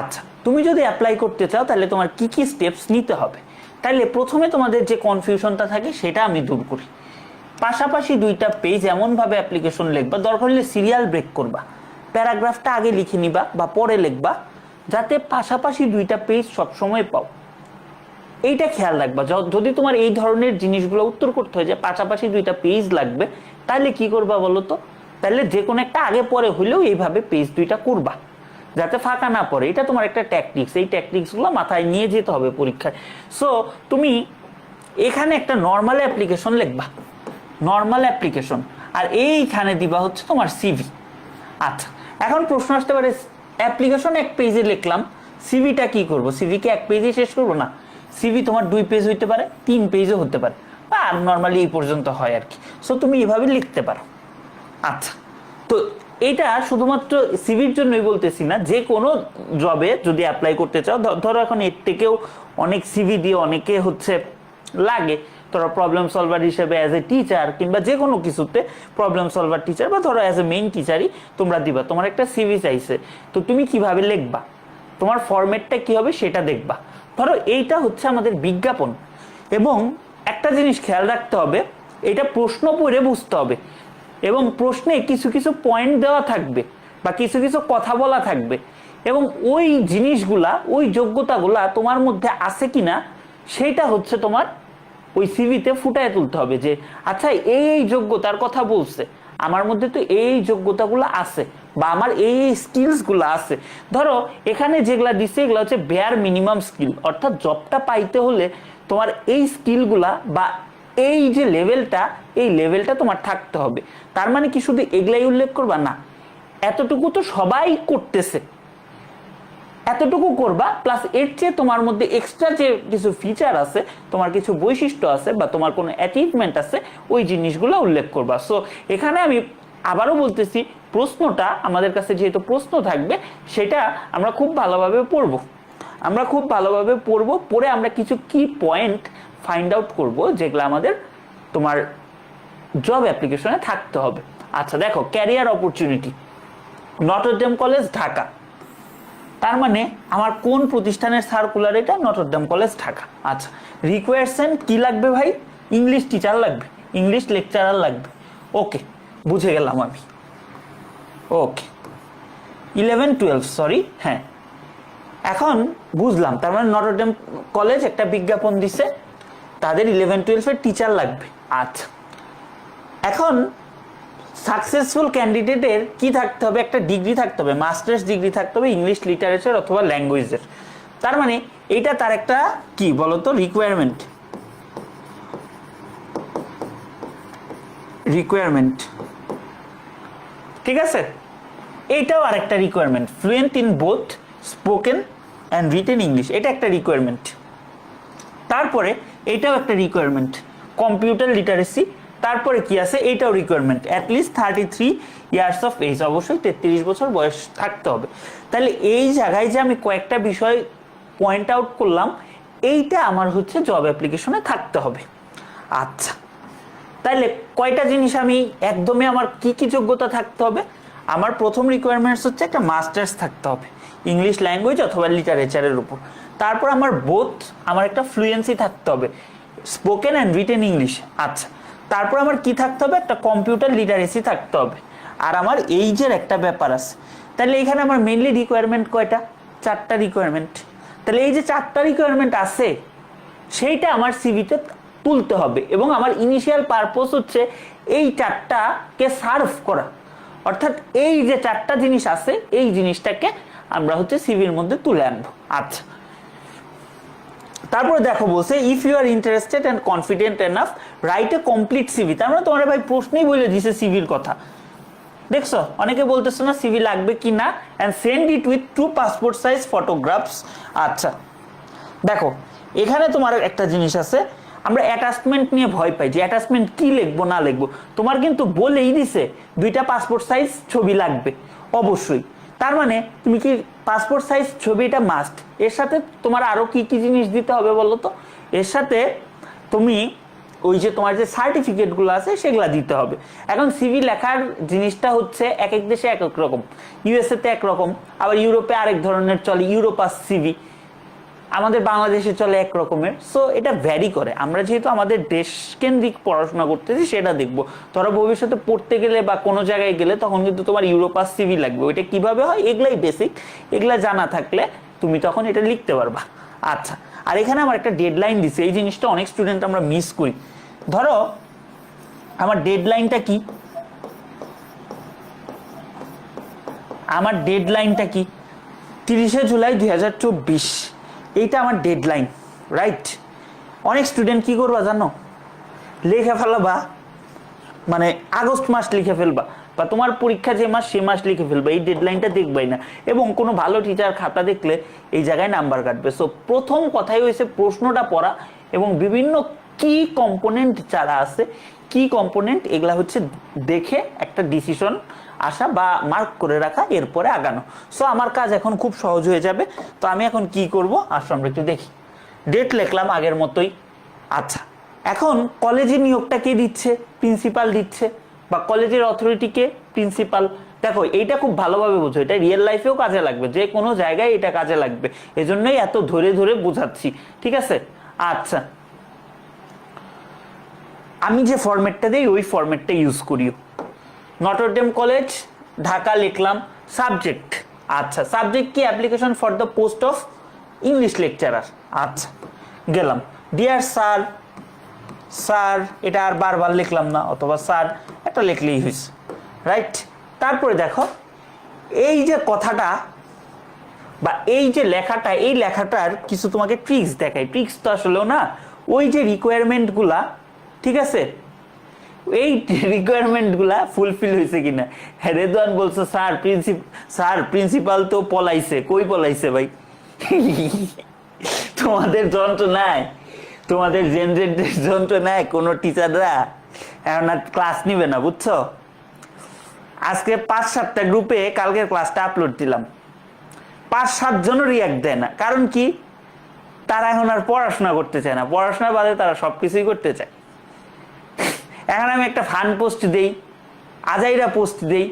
আচ্ছা, তুমি যদি অ্যাপ্লাই করতে চাও তাহলে তোমার কি কি স্টেপস নিতে হবে। তাহলে প্রথমে তোমাদের যে কনফিউশনটা থাকে সেটা আমি দূর করি। পাশাপাশি দুইটা পেজ এমনভাবে অ্যাপ্লিকেশন লিখবা, দরকার হলে সিরিয়াল ব্রেক করবা, প্যারাগ্রাফটা আগে লিখে নিবা বা পরে লিখবা, যাতে পাশাপাশি দুইটা পেজ সবসময় পাও। এইটা খেয়াল রাখবা। যদি তোমার এই ধরনের জিনিসগুলো উত্তর করতে হয় যে পাশাপাশি দুইটা পেজ লাগবে, তাহলে কি করবা বলো তো? তাহলে যে কোনো একটা আগে পরে হইলেও এইভাবে পেজ দুইটা করবা যাতে ফাঁকা না পড়ে। এটা তোমার একটা ট্যাকটিক্স, এই ট্যাকটিক্সগুলো মাথায় নিয়ে যেতে হবে পরীক্ষায়। সো তুমি এখানে একটা নর্মাল অ্যাপ্লিকেশন লিখবা, নর্মাল অ্যাপ্লিকেশন, আর এইখানে দিবা হচ্ছে তোমার সিভি। আচ্ছা, এখন প্রশ্ন আসতে পারে, অ্যাপ্লিকেশন এক পেজে লিখলাম, সিভিটা কি করব? সিভি কি এক পেজে শেষ করবো? না, সিভি তোমার 2 পেজ হইতে পারে, 3 পেজও হতে পারে, আর নর্মালি এই পর্যন্ত হয় আর কি। সো তুমি এভাবে লিখতে পারো। আচ্ছা, তো এটা শুধুমাত্র সিভির জন্যই বলতেছি না, যে কোনো জবে যদি অ্যাপ্লাই করতে চাও, ধরো এখন এর থেকেও অনেক সিভি দিয়ে অনেকে হচ্ছে লাগে, ধরো প্রবলেম সলভার হিসেবে অ্যাজ এ টিচার কিংবা যে কোনো কিছুতে প্রবলেম সলভার টিচার, বা ধরো অ্যাজ এ মেইন টিচারই তোমরা দিবা, তোমার একটা সিভি চাইছে, তো তুমি কিভাবে লিখবা, তোমার ফরম্যাটটা কি হবে সেটা দেখবা। ধরো এইটা হচ্ছে আমাদের বিজ্ঞাপন, এবং একটা জিনিস খেয়াল রাখতে হবে, এটা প্রশ্ন পড়ে বুঝতে হবে, এবং প্রশ্নে কিছু কিছু পয়েন্ট দেওয়া থাকবে বা কিছু কিছু কথা বলা থাকবে, এবং ওই জিনিসগুলা, ওই যোগ্যতাগুলা তোমার মধ্যে আছে কিনা সেটা হচ্ছে তোমার ওই সিভিতে ফুটায় তুলতে হবে, যে আচ্ছা এই যোগ্যতার কথা বলছে, আমার মধ্যে তো এই যোগ্যতাগুলো আছে, বা আমার এই স্কিলসগুলো আছে। ধরো এখানে যেগুলা দিচ্ছে এগুলো হচ্ছে বেয়ার মিনিমাম স্কিল, অর্থাৎ জবটা পাইতে হলে তোমার এই স্কিলগুলা বা এই যে লেভেলটা, এই লেভেলটা তোমার থাকতে হবে। তার মানে কি শুধু এগুলাই উল্লেখ করবা না, এতটুকু তো সবাই করতেছে, এতটুকু করবা, প্লাস এর চেয়ে তোমার মধ্যে এক্সট্রা যে কিছু ফিচার আছে, তোমার কিছু বৈশিষ্ট্য আছে বা তোমার কোনো অ্যাচিভমেন্ট আছে, ওই জিনিসগুলো উল্লেখ করবা। সো এখানে আমি আবারও বলতেছি, প্রশ্নটা আমাদের কাছে যেহেতু প্রশ্ন থাকবে, সেটা আমরা খুব ভালোভাবে পড়বো, আমরা খুব ভালোভাবে পড়বো, পড়ে আমরা কিছু কি পয়েন্ট ফাইন্ড আউট করব যেগুলো আমাদের তোমার জব অ্যাপ্লিকেশনে থাকতে হবে। আচ্ছা দেখো, career opportunity, Notre Dame college Dhaka, তার মানে আমার কোন প্রতিষ্ঠানের সার্কুলার এটা? Notre Dame college Dhaka. আচ্ছা, রিকোয়ারমেন্ট কি লাগবে ভাই? ইংলিশ টিচার লাগবে, ইংলিশ লেকচারার লাগবে। ওকে, বুঝে গেলাম আমি। ওকে, 11-12, সরি, হ্যাঁ এখন বুঝলাম। তার মানে নটর ডেম কলেজ একটা বিজ্ঞাপন দিছে, তাদের 11-12 টিচার লাগবে। আচ্ছা, এখন সাকসেসফুল ক্যান্ডিডেটের কি থাকতে হবে? একটা ডিগ্রি থাকতে হবে, মাস্টার্স ডিগ্রি থাকতে হবে ইংলিশ লিটারেচার অথবা ল্যাঙ্গুয়েজের। তার মানে এটা তার একটা কি বলতো রিকোয়ারমেন্ট, ঠিক আছে? এইটাও আরেকটা requirement, fluent in both spoken and written English, এটা একটা রিকোয়ারমেন্ট। তারপরে এটাও একটা রিকোয়ারমেন্ট, কম্পিউটার লিটারেসি। তারপরে কি আছে? এইটাও requirement, at least 33 years of age, অবশ্যই 33 বছর বয়স থাকতে হবে। তাহলে এই জায়গায় যে আমি কয়েকটা বিষয় পয়েন্ট আউট করলাম, এইটা আমার হচ্ছে জব অ্যাপ্লিকেশনে থাকতে হবে। আচ্ছা, তাহলে কয়টা জিনিস আমি একদমই, আমার কি কি যোগ্যতা থাকতে হবে? আমার প্রথম রিকোয়ারমেন্টস হচ্ছে একটা মাস্টার্স থাকতে হবে ইংলিশ ল্যাঙ্গুয়েজ অথবা লিটারেচারের উপর। তারপর আমার বোথ, আমার একটা ফ্লুয়েন্সি থাকতে হবে স্পোকেন অ্যান্ড রিটেন ইংলিশ। আচ্ছা, তারপর আমার কি থাকতে হবে? একটা কম্পিউটার লিটারেসি থাকতে হবে। আর আমার এইজের একটা ব্যাপার আছে। তাহলে এখানে আমার মেইনলি রিকোয়ারমেন্ট কয়টা? 4টা রিকোয়ারমেন্ট। তাহলে এই যে 4টা রিকোয়ারমেন্ট আছে, সেইটা আমার সিভিতে তুলতে হবে, এবং আমার ইনিশিয়াল পারপোজ হচ্ছে এই 4টাকে সার্ভ করা। অর্থাৎ এই যে 4টা জিনিস আছে, এই জিনিসটাকে আমরা হচ্ছে সিভির মধ্যে তুলে আনবো। আচ্ছা, তারপরে দেখো বলছে, if you are interested and confident enough write a complete CV. তার মানে তোমার ভাই প্রশ্নেই বলে দিছে সিভির কথা। দেখছো, অনেকে বলতেছো না সিভি লাগবে কি না, and send it with 2 passport size photographs. আচ্ছা দেখো, এখানে তোমার একটা জিনিস আছে, আমরা অ্যাটাচমেন্ট নিয়ে ভয় পাই যে অ্যাটাচমেন্ট কি লিখবো না লিখবো। তোমার কিন্তু বলেই দিছে 2টা পাসপোর্ট সাইজ ছবি লাগবে অবশ্যই। তার মানে তুমি কি পাসপোর্ট সাইজ ছবি, এটা মাস্ট। এর সাথে তোমার আরো কি কি জিনিস দিতে হবে বলো তো? এর সাথে তুমি ওই যে তোমার যে সার্টিফিকেটগুলো আছে সেগুলো দিতে হবে। এখন সিভি লেখার জিনিসটা হচ্ছে এক এক দেশে এক এক রকম, ইউএসএ তে একরকম, আবার ইউরোপে আরেক ধরনের চলে, ইউরোপাস সিভি, আমাদের বাংলাদেশে চলে এক রকমের। সো এটা ভ্যারি করে। আমরা যেহেতু আমাদের দেশ কেন্দ্রিক পড়াশোনা করতেছি, সেটা দেখবো। তোরা ভবিষ্যতে পড়তে গেলে বা কোনো জায়গায় গেলে তখন কিন্তু তোমার ইউরোপাস সিভি লাগবে। ওইটা কিভাবে হয় এগুলাই বেসিক, এগুলা জানা থাকলে তুমি তখন এটা লিখতে পারবা। আচ্ছা, আর এখানে আমার একটা ডেডলাইন দিছে, এই জিনিসটা অনেক স্টুডেন্ট আমরা মিস করি। ধরো আমার ডেডলাইনটা কি, আমার ডেডলাইনটা কি? 30শে জুলাই 2024, এইটা আমার ডেডলাইন, রাইট? অনেক স্টুডেন্ট কি করবা জানো? লিখে ফেলবা, মানে আগস্ট মাস লিখে ফেলবা, বা তোমার পরীক্ষা যে মাস সে মাস লিখে ফেলবা, এই ডেডলাইনটা দেখবাই না। এবং কোনো ভালো টিচার খাতা দেখলে এই জায়গায় নাম্বার কাটবে। সো প্রথম কথাই হয়েছে প্রশ্নটা পড়া, এবং বিভিন্ন কি কম্পোনেন্ট যারা আছে, কি কম্পোনেন্ট, এগুলা হচ্ছে দেখে একটা ডিসিশন আসা বা মার্ক করে রাখা, এরপরে আগানো। সো আমার কাজ এখন খুব সহজ হয়ে যাবে। তো আমি এখন কি করব, আসলে আমরা একটু দেখি। ডেট লিখলাম আগের মতোই। আচ্ছা, এখন কলেজে নিয়োগটা কে দিচ্ছে? প্রিন্সিপাল দিচ্ছে, বা কলেজের অথরিটিকে প্রিন্সিপাল। দেখো এইটা খুব ভালোভাবে বোঝো, এটা রিয়েল লাইফেও কাজে লাগবে, যে কোনো জায়গায় এটা কাজে লাগবে, এজন্যই এত ধরে ধরে বোঝাচ্ছি, ঠিক আছে? আচ্ছা, আমি যে ফরম্যাটটা দিই ওই ফরম্যাটটা ইউজ করিও। নটর ডেম কলেজ ঢাকা লিখলাম। সাবজেক্ট, আচ্ছা সাবজেক্ট কি? Application for the post of English lecturer. আচ্ছা গেলাম, ডিয়ার স্যার, স্যার এটা আর বারবার লিখলাম না, অথবা স্যার একটা লিখলেই হয়েছে, রাইট? তারপরে দেখো এই যে কথাটা বা এই যে লেখাটা, এই লেখাটার কিছু তোমাকে ট্রিক্স দেখাই। ট্রিক্স তো আসলেও না, ওই যে রিকোয়ারমেন্টগুলা ঠিক আছে, এই রিকোয়ারমেন্টগুলা ফুলফিল হয়েছে কিনা। রেদওয়ান বলছো স্যার প্রিন্সিপাল তো পলাইছে। কই পলাইছে ভাই? তোমাদের যন্ত্র নাই, তোমাদের জেনারেটের যন্ত্র নাই, কোনো টিচাররা এখন আর ক্লাস নিবে না, বুঝছো? আজকে 5-7টা গ্রুপে কালকের ক্লাসটা আপলোড দিলাম, 5-7 জনও রিয়াক্ট দেয় না। কারণ কি? তারা এখন আর পড়াশোনা করতে চায় না, পড়াশোনা বাদে তারা সবকিছুই করতে চায়। এখন আমি একটা ফান পোস্ট দেই, আজাইরা পোস্ট দেই,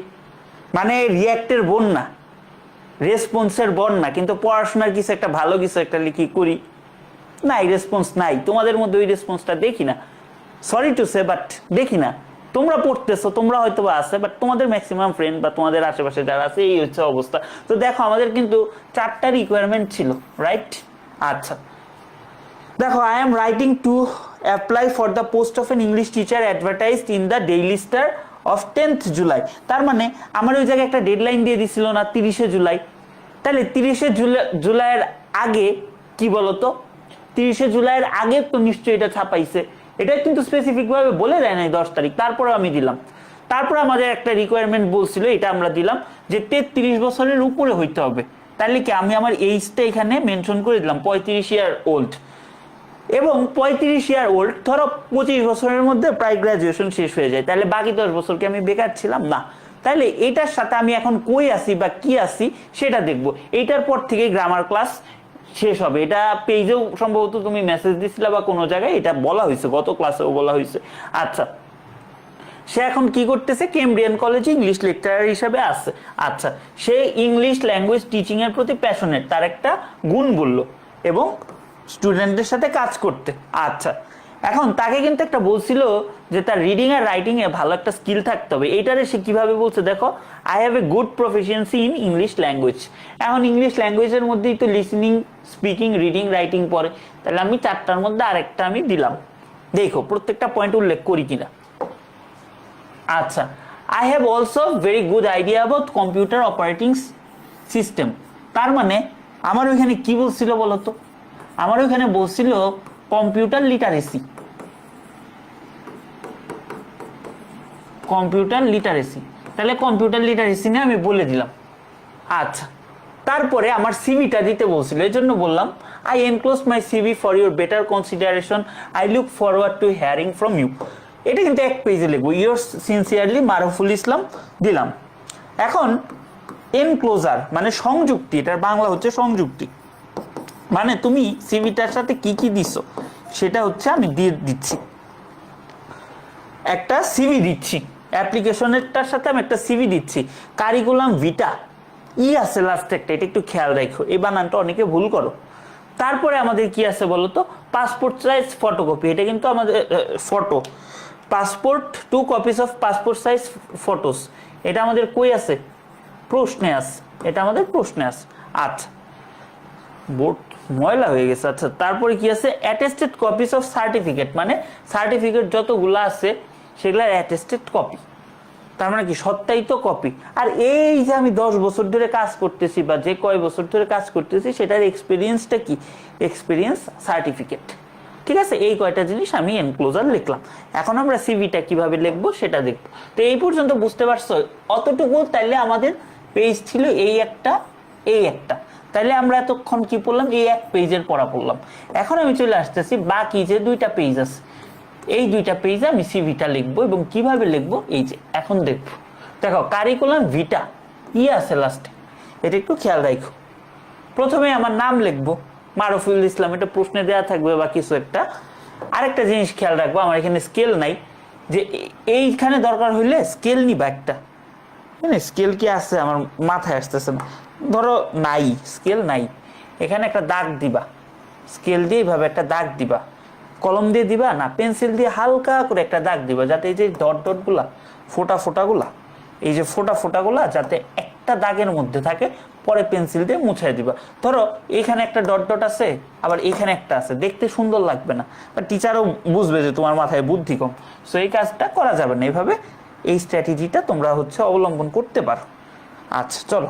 মানে রিয়াক্টের বন্যা, রেসপন্সের বন্যা, কিন্তু পড়াশোনার কিছু একটা ভালো কিছু একটা লিখি করি, নাই রেসপন্স নাই। তোমাদের মধ্যে ওই রেসপন্সটা দেখি না, সরি টু সে, বাট দেখি না। তোমরা পড়তেছো, তোমরা হয়তো বা আছে, বাট তোমাদের ম্যাক্সিমাম ফ্রেন্ড বা তোমাদের আশেপাশে যারা আছে এই হচ্ছে অবস্থা। তো দেখো আমাদের কিন্তু 4টা রিকোয়ারমেন্ট ছিল, রাইট? আচ্ছা দেখো, I am writing to apply for the post of an English teacher advertised in the Daily Star of 10th July. তার মানে আমার ওই জায়গায় একটা ডেডলাইন দিয়ে দিছিল না, 30শে জুলাই। তাহলে 30শে জুলাইয়ের আগে কি বলতো, 30শে জুলাইয়ের আগে তো নিশ্চয়ই এটা ছাপাইছে। এটা কিন্তু স্পেসিফিক ভাবে বলে দেয় নাই 10 তারিখ, তারপরে আমি দিলাম। তারপর আমাদের একটা রিকোয়ারমেন্ট বলছিল, এটা আমরা দিলাম যে 33 বছরের উপরে হইতে হবে। তাহলে কি আমি আমার এইজটা এখানে মেনশন করে দিলাম 35 ইয়ার ওল্ড। এবং 35 ইয়ার ওল্ড, ধরো 25 বছরের মধ্যে প্রায় গ্রাজুয়েশন শেষ হয়ে যায়, তাহলে বাকি 10 বছর কি আমি বেকার ছিলাম? না। তাহলে এটার সাথে আমি এখন কই আসি বা কি আসি সেটা দেখবো। এইটার পর থেকে গ্রামার ক্লাস শেষ হবে। এটা পেজেও সম্ভবত তুমি মেসেজ দিছিলে বা কোনো জায়গায় এটা বলা হয়েছে, গত ক্লাসেও বলা হয়েছে। আচ্ছা, সে এখন কি করতেছে? কেমব্রিয়ান কলেজে ইংলিশ লেকচারার হিসেবে আছে। আচ্ছা, সে ইংলিশ ল্যাঙ্গুয়েজ টিচিং এর প্রতি প্যাশনেট, তার একটা গুণ বললো, এবং স্টুডেন্টদের সাথে কাজ করতে। আচ্ছা, এখন তাকে কিন্তু একটা বলছিল যে তার রিডিং আর রাইটিং এ ভালো একটা স্কিল থাকতে হবে। এইটারে সে কিভাবে বলছে দেখো, I have a good proficiency in English language. এখন ইংলিশ ল্যাঙ্গুয়েজের মধ্যেই তো লিসনিং, স্পিকিং, রিডিং, রাইটিং পড়ে, তাহলে আমি 4টার মধ্যে আরেকটা আমি দিলাম। দেখো প্রত্যেকটা পয়েন্ট উল্লেখ করি কিনা। আচ্ছা, I have also very good idea about computer operating system. তার মানে আমার ওইখানে কি বলছিল বলতো? আমার ওইখানে বলছিল কম্পিউটার লিটারেসি, কম্পিউটার লিটারেসি। তাহলে কম্পিউটার লিটারেসি নিয়ে আমি বলে দিলাম। আচ্ছা, তারপরে আমার সিভিটা দিতে বলছিল, এই জন্য বললাম I enclose my CV for your better consideration, I look forward to hearing from you. এটা কিন্তু 1 পেজে লিখবো, ইয়োর সিনসিয়ারলি মারুফুল ইসলাম দিলাম। এখন এনক্লোজার মানে সংযুক্তি, এটার বাংলা হচ্ছে সংযুক্তি, মানে তুমি সিভিটার সাথে কি কি দিছো সেটা হচ্ছে আমি দিয়ে দিচ্ছি, একটা সিভি দিচ্ছি, অ্যাপ্লিকেশনেরটার সাথে আমি একটা সিভি দিচ্ছি। কারিকুলাম ভিটা ই আছে লাস্টে একটা, এটা একটু খেয়াল রাখো, এই বানানটা অনেকে ভুল করো। তারপরে আমাদের কি আছে বলো তো? পাসপোর্ট সাইজ ফটোকপি, এটা কিন্তু আমাদের photo, passport 2 copies of passport size photos, এটা আমাদের কই আছে? প্রশ্নে আছে, এটা আমাদের প্রশ্নে আছে। আচ্ছা, বোর্ড ময়লা হয়ে গেছে। আচ্ছা, তারপরে কি আছে? অ্যাটেস্টেড কপিস অফ সার্টিফিকেট, মানে সার্টিফিকেট যতগুলো আছে সেগুলোর অ্যাটেস্টেড কপি, তার মানে কি সত্যায়িত কপি। আর এই যে আমি 10 বছর ধরে কাজ করতেছি বা যে কয় বছর ধরে কাজ করতেছি সেটার এক্সপিরিয়েন্সটা কি? Experience certificate. ঠিক আছে, এই কয়টা জিনিস আমি এনক্লোজার লিখলাম। এখন আমরা সিভিটা কিভাবে লিখবো সেটা দেখবো। তো এই পর্যন্ত বুঝতে পারছো অতটুকু? তাইলে আমাদের পেজ ছিল এই একটা, এই একটা, তাইলে আমরা এতক্ষণ কি পড়লাম? এই 1 পেজের পড়া পড়লাম। এখন আমি চলে আসতেছি বাকি যে 2টা পেজ আছে, এই 2টা পেজে আমি সিভিটা লিখবো। এবং কিভাবে লিখবো এই যে এখন দেখবো। দেখো, কারিকুলাম ভিটা ই আছে লাস্টে, এটা একটু খেয়াল রাখো। প্রথমে আমার নাম লিখবো মারুফুল ইসলাম, এটা প্রশ্নে দেওয়া থাকবে বা কিছু একটা। আরেকটা জিনিস খেয়াল রাখবো, আমার এখানে স্কেল নাই, যে এইখানে দরকার হইলে স্কেল নিবা একটা, স্কেল কি আছে আমার মাথায় আসতেছে না, ধরো নাই, স্কেল নাই, এখানে একটা দাগ দিবা, স্কেল দিয়ে এইভাবে একটা দাগ দিবা, কলম দিয়ে দিবা না পেন্সিল দিয়ে হালকা করে একটা দাগ দিবা, যাতে এই যে ডট ডট গুলা, ফোটা ফোটাগুলা, এই যে ফোটা ফোটাগুলা যাতে একটা দাগের মধ্যে থাকে, পরে পেন্সিল দিয়ে মুছাই দিবা। ধরো এইখানে একটা ডট ডট আছে, আবার এইখানে একটা আছে, দেখতে সুন্দর লাগবে না, বা টিচারও বুঝবে যে তোমার মাথায় বুদ্ধি কম। সো এই কাজটা করা যাবে না, এইভাবে এই স্ট্র্যাটেজিটা তোমরা হচ্ছে অবলম্বন করতে পারো। আচ্ছা চলো,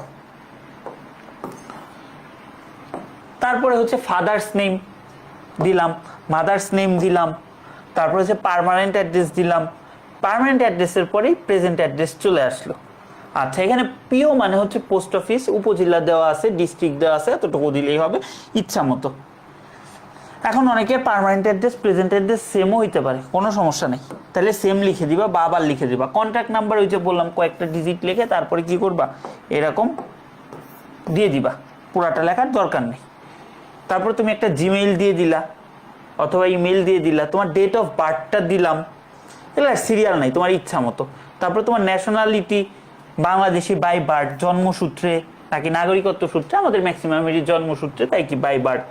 তারপরে হচ্ছে ফাদার্স নেম দিলাম, মাদার্স নেম দিলাম, তারপর হচ্ছে পার্মানেন্ট অ্যাড্রেস দিলাম, পার্মানেন্ট অ্যাড্রেসের পরেই প্রেজেন্ট অ্যাড্রেস চলে আসলো। আচ্ছা, এখানে পিও মানে হচ্ছে পোস্ট অফিস, উপজেলা দেওয়া আছে, ডিস্ট্রিক্ট দেওয়া আছে, এতটুকু দিলেই হবে ইচ্ছা মতো। এখন অনেকের পার্মানেন্ট অ্যাড্রেস প্রেজেন্ট অ্যাড্রেস সেমও হইতে পারে, কোনো সমস্যা নেই, তাহলে সেম লিখে দিবা বা আবার লিখে দিবা। কন্ট্যাক্ট নাম্বার ওই যে বললাম কয়েকটা ডিজিট লিখে তারপরে কি করবা, এরকম দিয়ে দিবা, পুরাটা লেখার দরকার নেই। তারপর তুমি একটা জিমেইল দিয়ে দিলা অথবা ইমেল দিয়ে দিলা, তোমার ডেট অফ বার্থটা দিলাম, এগুলো সিরিয়াল নাই, তোমার ইচ্ছা মতো। তারপর তোমার ন্যাশনালিটি বাংলাদেশি বাই বার্থ, জন্মসূত্রে নাকি নাগরিকত্ব সূত্রে, আমাদের ম্যাক্সিমামেরই জন্মসূত্রে, তাই কি বাই বার্থ।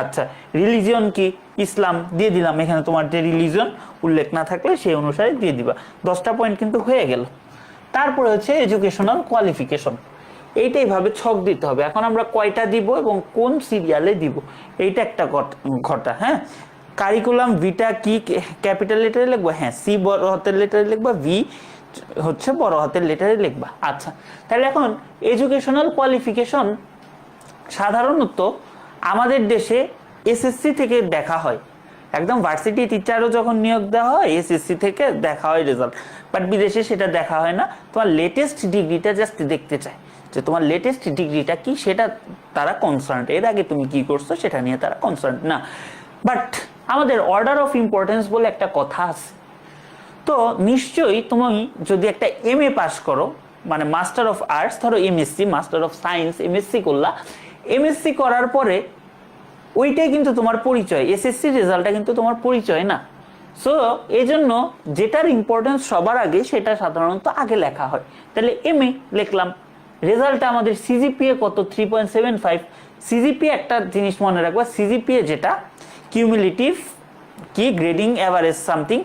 আচ্ছা, রিলিজিয়ন কি, ইসলাম দিয়ে দিলাম, এখানে তোমার যে রিলিজিয়ন উল্লেখ না থাকলে সেই অনুসারে দিয়ে দিবা। 10টা পয়েন্ট কিন্তু হয়ে গেল। তারপরে হচ্ছে এডুকেশনাল কোয়ালিফিকেশন, এইটাই ভাবে ছক দিতে হবে। এখন আমরা কয়টা দিব এবং কোন সিরিয়ালে দিব, এইটা একটা ঘটা। হ্যাঁ, কারিকুলাম ভিটা কি ক্যাপিটাল লেটারে লিখবো, হ্যাঁ সি বড় হাতের লেটারে লিখবা, ভি হচ্ছে বড় হাতের লেটারে লিখবা। আচ্ছা, তাহলে এখন এডুকেশনাল কোয়ালিফিকেশন সাধারণত আমাদের দেশে এসএসসি থেকে দেখা হয়, একদম ভার্সিটি টিচারও যখন নিয়োগ দেওয়া হয় এসএসসি থেকে দেখা হয় রেজাল্ট, বাট বিদেশে সেটা দেখা হয় না। তোমার লেটেস্ট ডিগ্রিটা জাস্ট দেখতে চায় যে তোমার লেটেস্ট ডিগ্রিটা কি, সেটা তারা কনসার্ন, এর আগে তুমি কি করছো সেটা নিয়ে তারা কনসার্ন না। বাট আমাদের অর্ডার অফ ইম্পর্টেন্স বলে একটা কথা আছে, তো নিশ্চয়ই তুমি যদি একটা এমএ পাস করো, মানে মাস্টার অফ আর্টস, ধরো MSc, master of science MSc করলা, এমএসসি করার পরে ওইটাই কিন্তু তোমার পরিচয়, এসএসসি রেজাল্টটা কিন্তু তোমার পরিচয় না। সো এই জন্য যেটার ইম্পর্টেন্স সবার আগে সেটা সাধারণত আগে লেখা হয়। তাহলে এমএ লিখলাম, রেজাল্টটা আমাদের সিজিপিএ কত, 3.75। সিজিপিএ একটা জিনিস মনে রাখবা, সিজিপিএ যেটা কিউমুলেটিভ কি grading average something,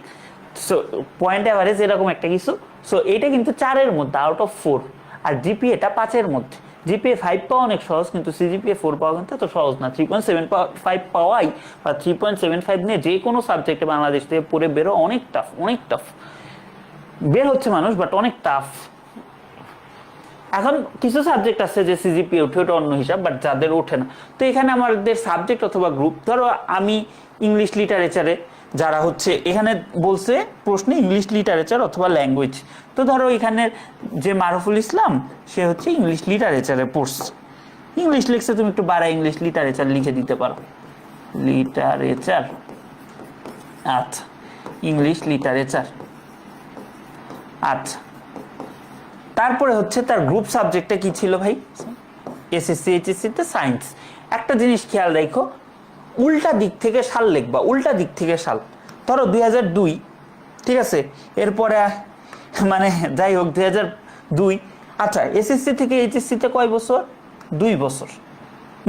so point average এরকম একটা কিছু। সো এইটা কিন্তু 4-এর মধ্যে আউট অফ 4, আর জিপিএটা 5-এর মধ্যে। জিপিএ 5 পাওয়া অনেক সহজ, কিন্তু সিজিপিএ 4 পাওয়া কিন্তু এত সহজ না। 3.75 পাওয়াই বা 3.75 নিয়ে যে কোনো সাবজেক্টে বাংলাদেশ থেকে পড়ে বেরো অনেক টাফ, অনেক টাফ। বের হচ্ছে মানুষ, বাট অনেক টাফ। এখন কিছু সাবজেক্ট আছে যে সিজিপিএ উঠে, ওটা অন্য হিসাব, বাট যাদের ওঠে না। তো এখানে আমাদের সাবজেক্ট অথবা গ্রুপ, ধরো আমি ইংলিশ লিটারেচারে, যারা হচ্ছে এখানে বলছে প্রশ্নে ইংলিশ লিটারেচার অথবা ল্যাঙ্গুয়েজ, তো ধরো এখানের যে মারুফুল ইসলাম সে হচ্ছে ইংলিশ লিটারেচারে পড়ছে, ইংলিশ লিখছে, তুমি একটু বাড়া ইংলিশ লিটারেচার লিখে দিতে পারো, লিটারেচার। আচ্ছা, ইংলিশ লিটারেচার। আচ্ছা, তারপরে হচ্ছে তার গ্রুপ সাবজেক্টটা কি ছিল ভাই, এসএসসি এইচএসসি তে সায়েন্স। একটা জিনিস খেয়াল রাখো, উল্টা দিক থেকে সাল লিখবা, উল্টা দিক থেকে সাল। ধরো 2002, ঠিক আছে, এরপরে মানে যাই হোক 2002। আচ্ছা, এসএসসি থেকে এইচএসসি তে কয় বছর, 2 বছর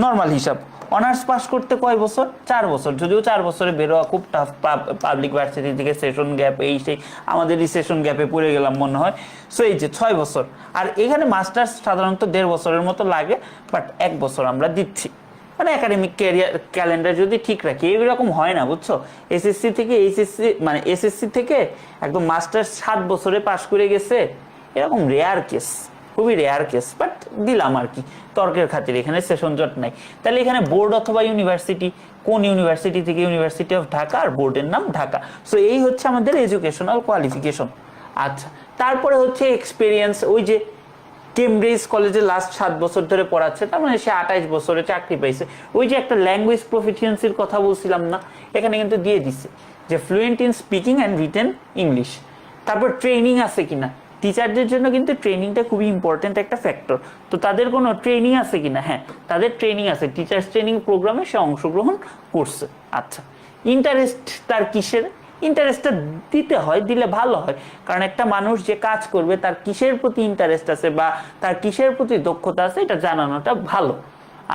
নর্মাল হিসাব। অনার্স পাস করতে কয় বছর, 4 বছর, যদিও 4 বছরে বেরোয়া খুব টাফ, পাবলিক ভার্সিটি থেকে সেশন গ্যাপ, এই সেই আমাদের সেশন গ্যাপে পড়ে গেলাম মনে হয়। সো এই যে 6 বছর, আর এখানে মাস্টার্স সাধারণত 1.5 বছরের মতো লাগে, বাট 1 বছর আমরা দিচ্ছি, মানে একাডেমিক ক্যালেন্ডার যদি ঠিক রাখি। এইরকম হয় না, বুঝছো, এসএসসি থেকে এইচএসসি, মানে এসএসসি থেকে একদম মাস্টার্স 7 বছরে পাস করে গেছে, এরকম রেয়ার কেস, খুবই রেয়ার কেস, বাট দিলাম আর কি তর্কের খাতির, এখানে সেশন জট নাই। তাহলে এখানে বোর্ড অথবা ইউনিভার্সিটি, কোন ইউনিভার্সিটি থেকে, ইউনিভার্সিটি অফ ঢাকা, আর বোর্ডের নাম ঢাকা। সো এই হচ্ছে আমাদের এডুকেশনাল কোয়ালিফিকেশন। আচ্ছা, তারপরে হচ্ছে এক্সপিরিয়েন্স, ওই যে কেমব্রিজ কলেজে লাস্ট 7 বছর ধরে পড়াচ্ছে, তার মানে সে 28 বছরে চাকরি পাইছে। ওই যে একটা ল্যাঙ্গুয়েজ প্রফিসিয়েন্সির কথা বলছিলাম না, এখানে কিন্তু দিয়ে দিছে যে fluent in speaking and written English. তারপর ট্রেনিং আছে কিনা, টিচারদের জন্য কিন্তু ট্রেনিংটা খুবই ইম্পর্টেন্ট একটা ফ্যাক্টর। তো তাদের কোনো ট্রেনিং আছে কিনা, হ্যাঁ তাদের ট্রেনিং আছে, টিচার্স ট্রেনিং প্রোগ্রামে সে অংশগ্রহণ করছে। আচ্ছা, ইন্টারেস্ট তার কিসের, ইন্টারেস্টটা দিতে হয়, দিলে ভালো হয়, কারণ একটা মানুষ যে কাজ করবে তার কিসের প্রতি ইন্টারেস্ট আছে বা তার কিসের প্রতি দক্ষতা আছে এটা জানানোটা ভালো।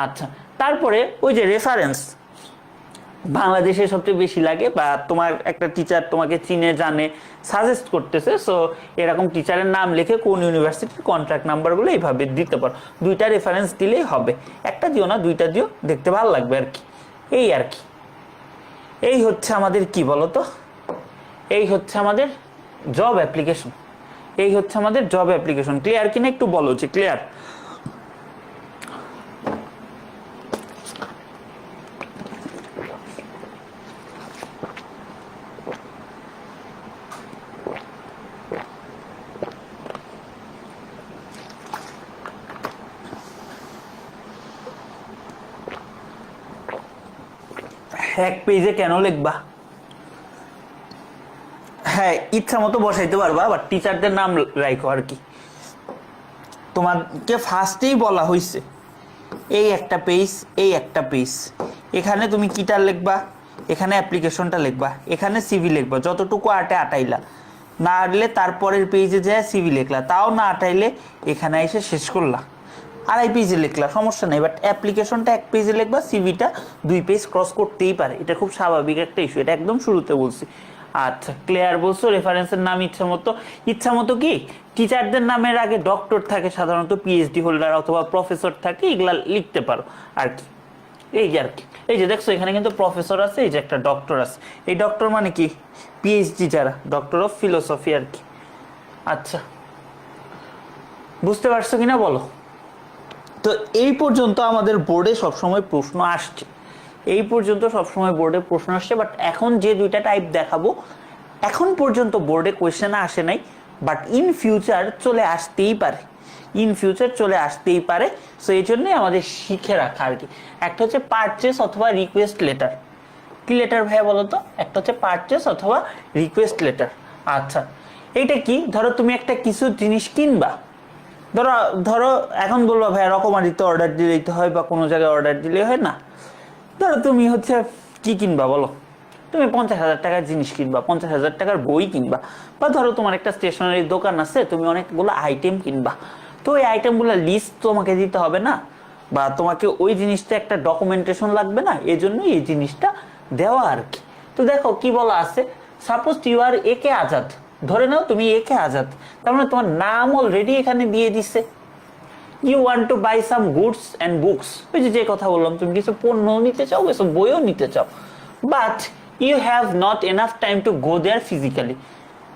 আচ্ছা, তারপরে ওই যে রেফারেন্স বাংলাদেশে সবচেয়ে বেশি লাগে, বা তোমার একটা টিচার তোমাকে চিনে জানে, সাজেস্ট করতেছে, সো এরকম টিচারের নাম লিখে কোন ইউনিভার্সিটির কন্ট্রাক্ট নাম্বারগুলো এইভাবে দিতে পারো। 2টা রেফারেন্স দিলেই হবে, একটা দিও না 2টা দিও, দেখতে ভালো লাগবে আর কি। এই আর কি, এই হচ্ছে আমাদের কি বলতো, এই হচ্ছে আমাদের জব অ্যাপ্লিকেশন, এই হচ্ছে আমাদের জব অ্যাপ্লিকেশন। ক্লিয়ার কিনা একটু বলো যে ক্লিয়ার? এক পেজে কেন লিখবা? হ্যাঁ, ইচ্ছা মতো বসাইতে পারবা, বাট টিচারদের নাম রাখো আর কি। তোমাকে ফার্স্টেই বলা হয়েছে এই একটা পেজ, এই একটা পেজ, এখানে তুমি কিটা লিখবা, এখানে অ্যাপ্লিকেশনটা লিখবা, এখানে সিভি লিখবা, যতটুকু আটে আটাইলা, না আটলে তারপরের পেজে যায় সিভি লিখলা, তাও না আটাইলে এখানে এসে শেষ করলা, আড়াই পেজে লিখলা, সমস্যা নেই। বাট অ্যাপ্লিকেশনটা এক পেজে লিখবা, সিভিটা 2 পেজ ক্রস করতেই পারে, এটা খুব স্বাভাবিক একটা ইস্যু, এটা একদম শুরুতে বলছি। আচ্ছা, ক্লিয়ার বলছো। রেফারেন্সের নাম ইচ্ছা মতো কি টিচারদের নামের আগে ডক্টর থাকে, সাধারণত পিএইচডি হোল্ডার অথবা প্রফেসর থাকে, এগুলা লিখতে পারো আর কি। এই যে আর কি, এই যে দেখছো এখানে কিন্তু প্রফেসর আছে, এই যে একটা ডক্টর আছে, এই ডক্টর মানে কি পিএইচডি যারা, ডক্টর অফ ফিলোসফি আর কি। আচ্ছা, বুঝতে পারছো কিনা বলো? তো এই পর্যন্ত আমাদের বোর্ডে সবসময় প্রশ্ন আসছে, এই পর্যন্ত সবসময় বোর্ডে প্রশ্ন আসছে। বাট এখন যে দুইটা টাইপ দেখাবো, এখন পর্যন্ত বোর্ডে কোয়েশ্চেন আসে নাই, বাট ইন ফিউচার চলে আসতেই পারে, ইন ফিউচার চলে আসতেই পারে। সো এই জন্যই আমাদের শিখে রাখা আর কি। একটা হচ্ছে পারচেস অথবা রিকোয়েস্ট লেটার। কি লেটার ভাইয়া বলো তো? একটা হচ্ছে পারচেস অথবা রিকোয়েস্ট লেটার। আচ্ছা, এইটা কি? ধরো তুমি একটা কিছু জিনিস কিনবা, ধরো ধরো এখন বলবা ভাইয়া রকমারিতে অর্ডার দিতে হয় বা কোনো জায়গায় অর্ডার দিলে হয় না। ধরো তুমি হচ্ছে কি কিনবা বলো, তুমি 50,000 টাকার জিনিস কিনবা, 50,000 টাকার বই কিনবা, বা ধরো তোমার একটা স্টেশনারি দোকান আছে, তুমি অনেকগুলো আইটেম কিনবা, তো ওই আইটেমগুলো লিস্ট তোমাকে দিতে হবে না, বা তোমাকে ওই জিনিসটা একটা ডকুমেন্টেশন লাগবে না, এই জন্য এই জিনিসটা দেওয়া আর কি। তো দেখো কি বলা আছে, সাপোজ ইউ আর এ কে আজাদ, ধরে নাও তুমি এ কে আজাদ, তার মানে তোমার নাম অলরেডি এখানে দিয়ে দিছে। You want to buy some goods and books, ওই যে কথা বললাম, তুমি কিছু পণ্য নিতে চাও, কিছু বইও নিতে চাও, but you have not enough time to go there physically,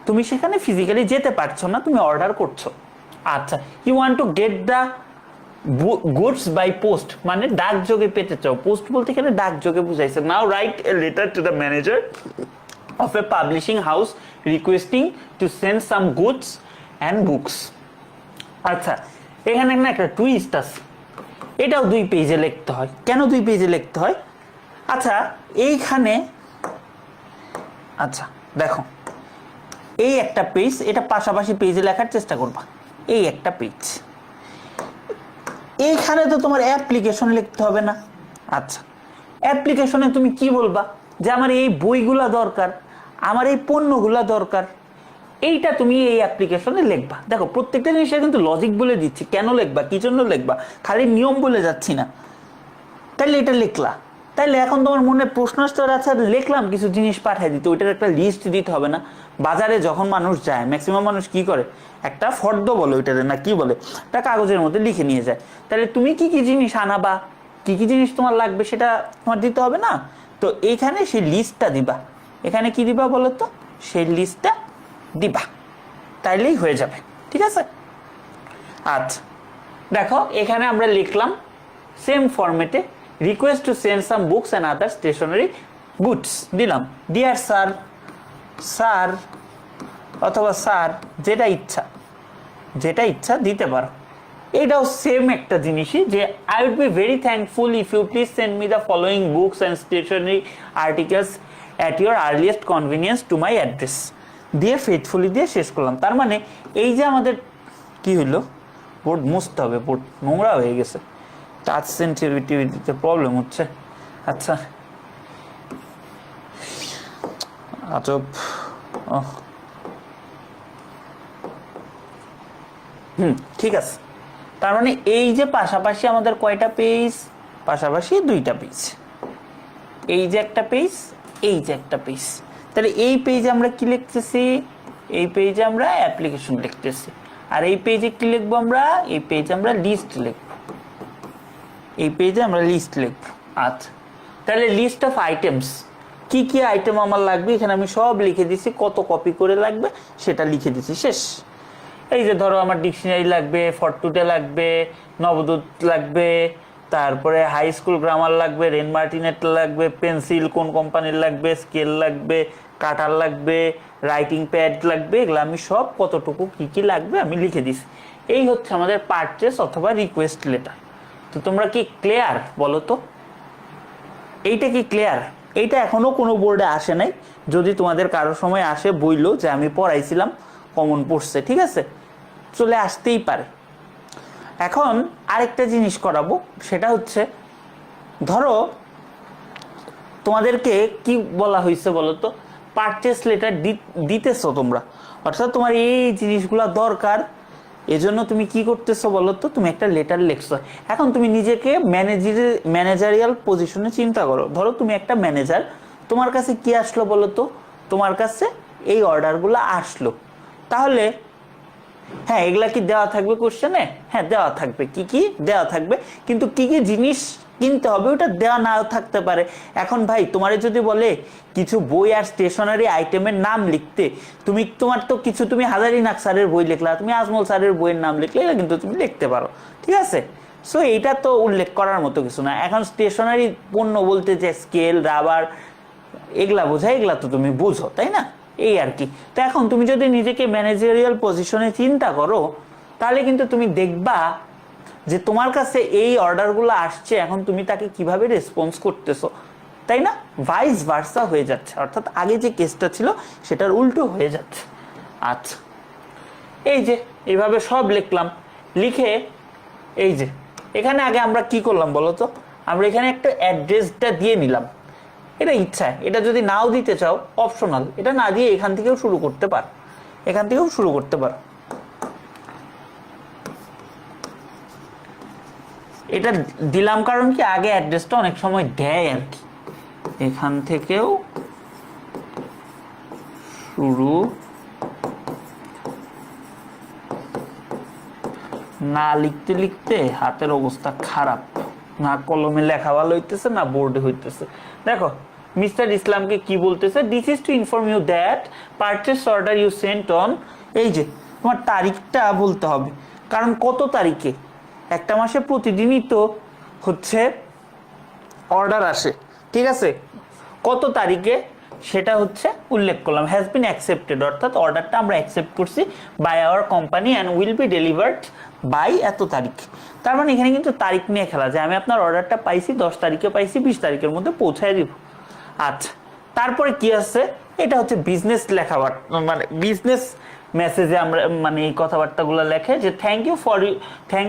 তুমি সেখানে ফিজিক্যালি যেতে পারছো না, তুমি অর্ডার করছো। আচ্ছা, you want to get the goods by post, মানে ডাক যোগে পেতে চাও, পোস্ট বলতে এখানে ডাক যোগে বুঝাইছে। Now write a letter to the manager of a publishing house requesting to send some goods and books. আচ্ছা, এখানে না একটা টুইস্ট আছে, এটাও 2 পেজে লিখতে হয়। কেন 2 পেজে লিখতে হয়? আচ্ছা এইখানে, আচ্ছা দেখো এই একটা পেজ, এটা পাশাপাশি পেজে লেখার চেষ্টা করবা, এই একটা পেজ, এইখানে তো তোমার অ্যাপ্লিকেশন লিখতে হবে না। আচ্ছা, অ্যাপ্লিকেশনে তুমি কি বলবা যে আমার এই বইগুলা দরকার, আমার এই পণ্যগুলা দরকার, এইটা তুমি এই অ্যাপ্লিকেশনে লিখবা। দেখো প্রত্যেকটা জিনিসের কিন্তু লজিক বলে দিচ্ছি, কেন লিখবা, কি জন্য লিখবা, খালি নিয়ম বলে যাচ্ছি না। তাইলে এটা লিখলা, তাইলে এখন তোমার মনে প্রশ্ন আসতে আছে, লিখলাম কিছু জিনিস পাঠিয়ে দিতে, ওইটার একটা লিস্ট দিতে হবে না? বাজারে যখন মানুষ যায়, ম্যাক্সিমাম মানুষ কি করে, একটা ফর্দ বলে ওইটাতে না কি বলে, একটা কাগজের মধ্যে লিখে নিয়ে যায়। তাহলে তুমি কি কি জিনিস আনাবা, কি কি জিনিস তোমার লাগবে, সেটা তোমার দিতে হবে না? তো এইখানে সেই লিস্টটা দিবা, এখানে কি দিবা বলো তো, সেই লিস্টটা দিবা, তাইলেই হয়ে যাবে। ঠিক আছে? আচ্ছা দেখো এখানে আমরা লিখলাম সেম ফরম্যাটে, request to send some books and other stationery goods দিলাম, ডিয়ার স্যার, স্যার অথবা স্যার, যেটা ইচ্ছা দিতে পারো। এটাও সেম একটা জিনিসই, যে I would be very thankful if you please send me the following books and stationery articles at your earliest convenience to my address, দিয়ে ফেথফুলি দিয়ে শেষ করলাম। তার মানে এই যে আমাদের কি হইলো, বোর্ড মুছতে হবে, বোর্ড নোংরা হয়ে গেছে, টাচ সেন্সিটিভিটিতে প্রবলেম হচ্ছে। আচ্ছা আজব। ঠিক আছে, তার মানে এই যে পাশাপাশি আমাদের কয়টা পেজ, পাশাপাশি 2টা পেজ, এই যে একটা পেজ, এই যে একটা পেজ। তাহলে এই পেজে আমরা কি লিখতেছি, এই পেজে আমরা অ্যাপ্লিকেশন লিখতেছি, আর এই পেজে কি লিখবো আমরা, এই পেজে আমরা লিস্ট লিখবো, এই পেজে আমরা লিস্ট লিখবো। আচ্ছা, তাহলে লিস্ট অফ আইটেমস, কি কি আইটেম আমার লাগবে এখানে আমি সব লিখে দিছি, কত কপি করে লাগবে সেটা লিখে দিছি, শেষ। এই যে ধরো আমার ডিকশনারি লাগবে, ফরটুডে লাগবে, নবদূত লাগবে, তারপরে হাই স্কুল গ্রামার লাগবে, রেন মার্টিনেট লাগবে, পেন্সিল কোন কোম্পানির লাগবে, স্কেল লাগবে, কাটার লাগবে, রাইটিং প্যাড লাগবে, এগুলো আমি সব কতটুকু কি কি লাগবে আমি লিখে দিছি। এই হচ্ছে আমাদের পারচেস অথবা রিকোয়েস্ট লেটার। তো তোমরা কি ক্লিয়ার বলো তো, এইটা কি ক্লিয়ার? এইটা এখনো কোনো বোর্ডে আসে নাই, যদি তোমাদের কারো সময় আসে বইলো যে আমি পড়াইছিলাম কমন পড়ছে, ঠিক আছে, চলে আসতেই পারে। এখন আরেকটা জিনিস করাবো, সেটা হচ্ছে ধরো তোমাদেরকে কি বলা হয়েছে বলো তো, পারচেস লেটার দিতেছো তোমরা, অর্থাৎ তোমার এই জিনিসগুলো দরকার, এজন্য তুমি কি করতেছো বলো তো, তুমি একটা লেটার লিখছো। এখন তুমি নিজেকে ম্যানেজারিয়াল পজিশনে চিন্তা করো, ধরো তুমি একটা ম্যানেজার, তোমার কাছে কি আসলো বলো তো, তোমার কাছে এই অর্ডারগুলো আসলো, তাহলে হ্যাঁ এগুলা কি দেওয়া থাকবে কোশ্চেনে? হ্যাঁ দেওয়া থাকবে, কি কি দেওয়া থাকবে, কিন্তু কি কি জিনিস কিনতে হবে ওটা দেওয়া নাও থাকতে পারে। এখন ভাই তোমারে যদি বলে কিছু বই আর স্টেশনারি আইটেমের নাম লিখতে, তোমার তো কিছু, তুমি হাজারিনাগ স্যারের বই লিখলা, তুমি আজমল স্যারের বইয়ের নাম লিখলে, এটা কিন্তু তুমি লিখতে পারো, ঠিক আছে। সো এইটা তো উল্লেখ করার মতো কিছু না। এখন স্টেশনারি পণ্য বলতে যে স্কেল, রাবার, এগুলা বোঝায়, এগুলা তো তুমি বুঝো, তাই না, এই আর কি। তো এখন তুমি যদি নিজেকে ম্যানেজারিয়াল পজিশনে চিন্তা করো, তাহলে কিন্তু তুমি দেখবা যে তোমার কাছে এই অর্ডারগুলো আসছে, এখন তুমি তাকে কিভাবে রেসপন্স করতেছো, তাই না, ভাইস ভার্সা হয়ে যাচ্ছে, অর্থাৎ আগে যে কেসটা ছিল সেটার উল্টো হয়ে যাচ্ছে। আচ্ছা, এই যে এইভাবে সব লিখলাম, লিখে এই যে এখানে আগে আমরা কি করলাম বলো তো, আমরা এখানে একটা অ্যাড্রেসটা দিয়ে নিলাম, এটা ইচ্ছায়, এটা যদি নাও দিতে চাও অপশনাল, এটা না দিয়ে এখান থেকেও শুরু করতে পারো, এখান থেকেও শুরু করতে পারো। এটা দিলাম কারণ কি আগে অ্যাড্রেসটা অনেক সময় দেয় আর কি, এখান থেকেও শুরু না লিখতে লিখতে হাতের অবস্থা খারাপ, না কলমে লেখা ভালো হইতেছে না বোর্ডে হইতেছে। দেখো মিস্টার ইসলামকে কি বলতেছে, this is to inform you that purchase order you sent on, এই যে তোমার তারিখটা বলতে হবে, কারণ কত তারিখে, একটা মাসে প্রতিদিনই তো হচ্ছে অর্ডার আসে, ঠিক আছে, কত তারিখে সেটা হচ্ছে উল্লেখ করলাম, হ্যাজ বিন অ্যাকসেপ্টেড, অর্থাৎ অর্ডারটা আমরা অ্যাকসেপ্ট করছি by our company and will be delivered by এত তারিখ। তার মানে এখানে কিন্তু তারিখ নিয়ে খেলা যায়, আমি আপনার অর্ডারটা পাইছি 10 তারিখে পাইছি, 20 তারিখের মধ্যে পৌঁছায় দিব। আচ্ছা, তারপরে কি আছে, এটা হচ্ছে বিজনেস লেখাবার্তা, মানে বিজনেস মেসেজে আমরা মানে এই কথাবার্তাগুলো লেখে যে thank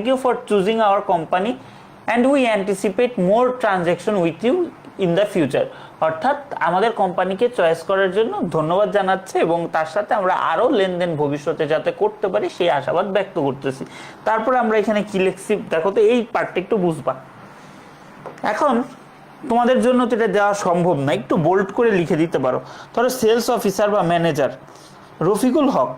you for choosing our company and we anticipate more transaction with you in the future, অর্থাৎ আমাদের কোম্পানিকে চয়েস করার জন্য ধন্যবাদ জানাচ্ছে এবং তার সাথে আমরা আরও লেনদেন ভবিষ্যতে যাতে করতে পারি সেই আশাবাদ ব্যক্ত করতেছি। তারপরে আমরা এখানে কি লিখছি দেখো তো, এই পার্টটা একটু বুঝবা। এখন তোমাদের জন্য তো এটা দেওয়া সম্ভব না, একটু বোল্ড করে লিখে দিতে পারো, ধরো সেলস অফিসার বা ম্যানেজার রফিকুল হক,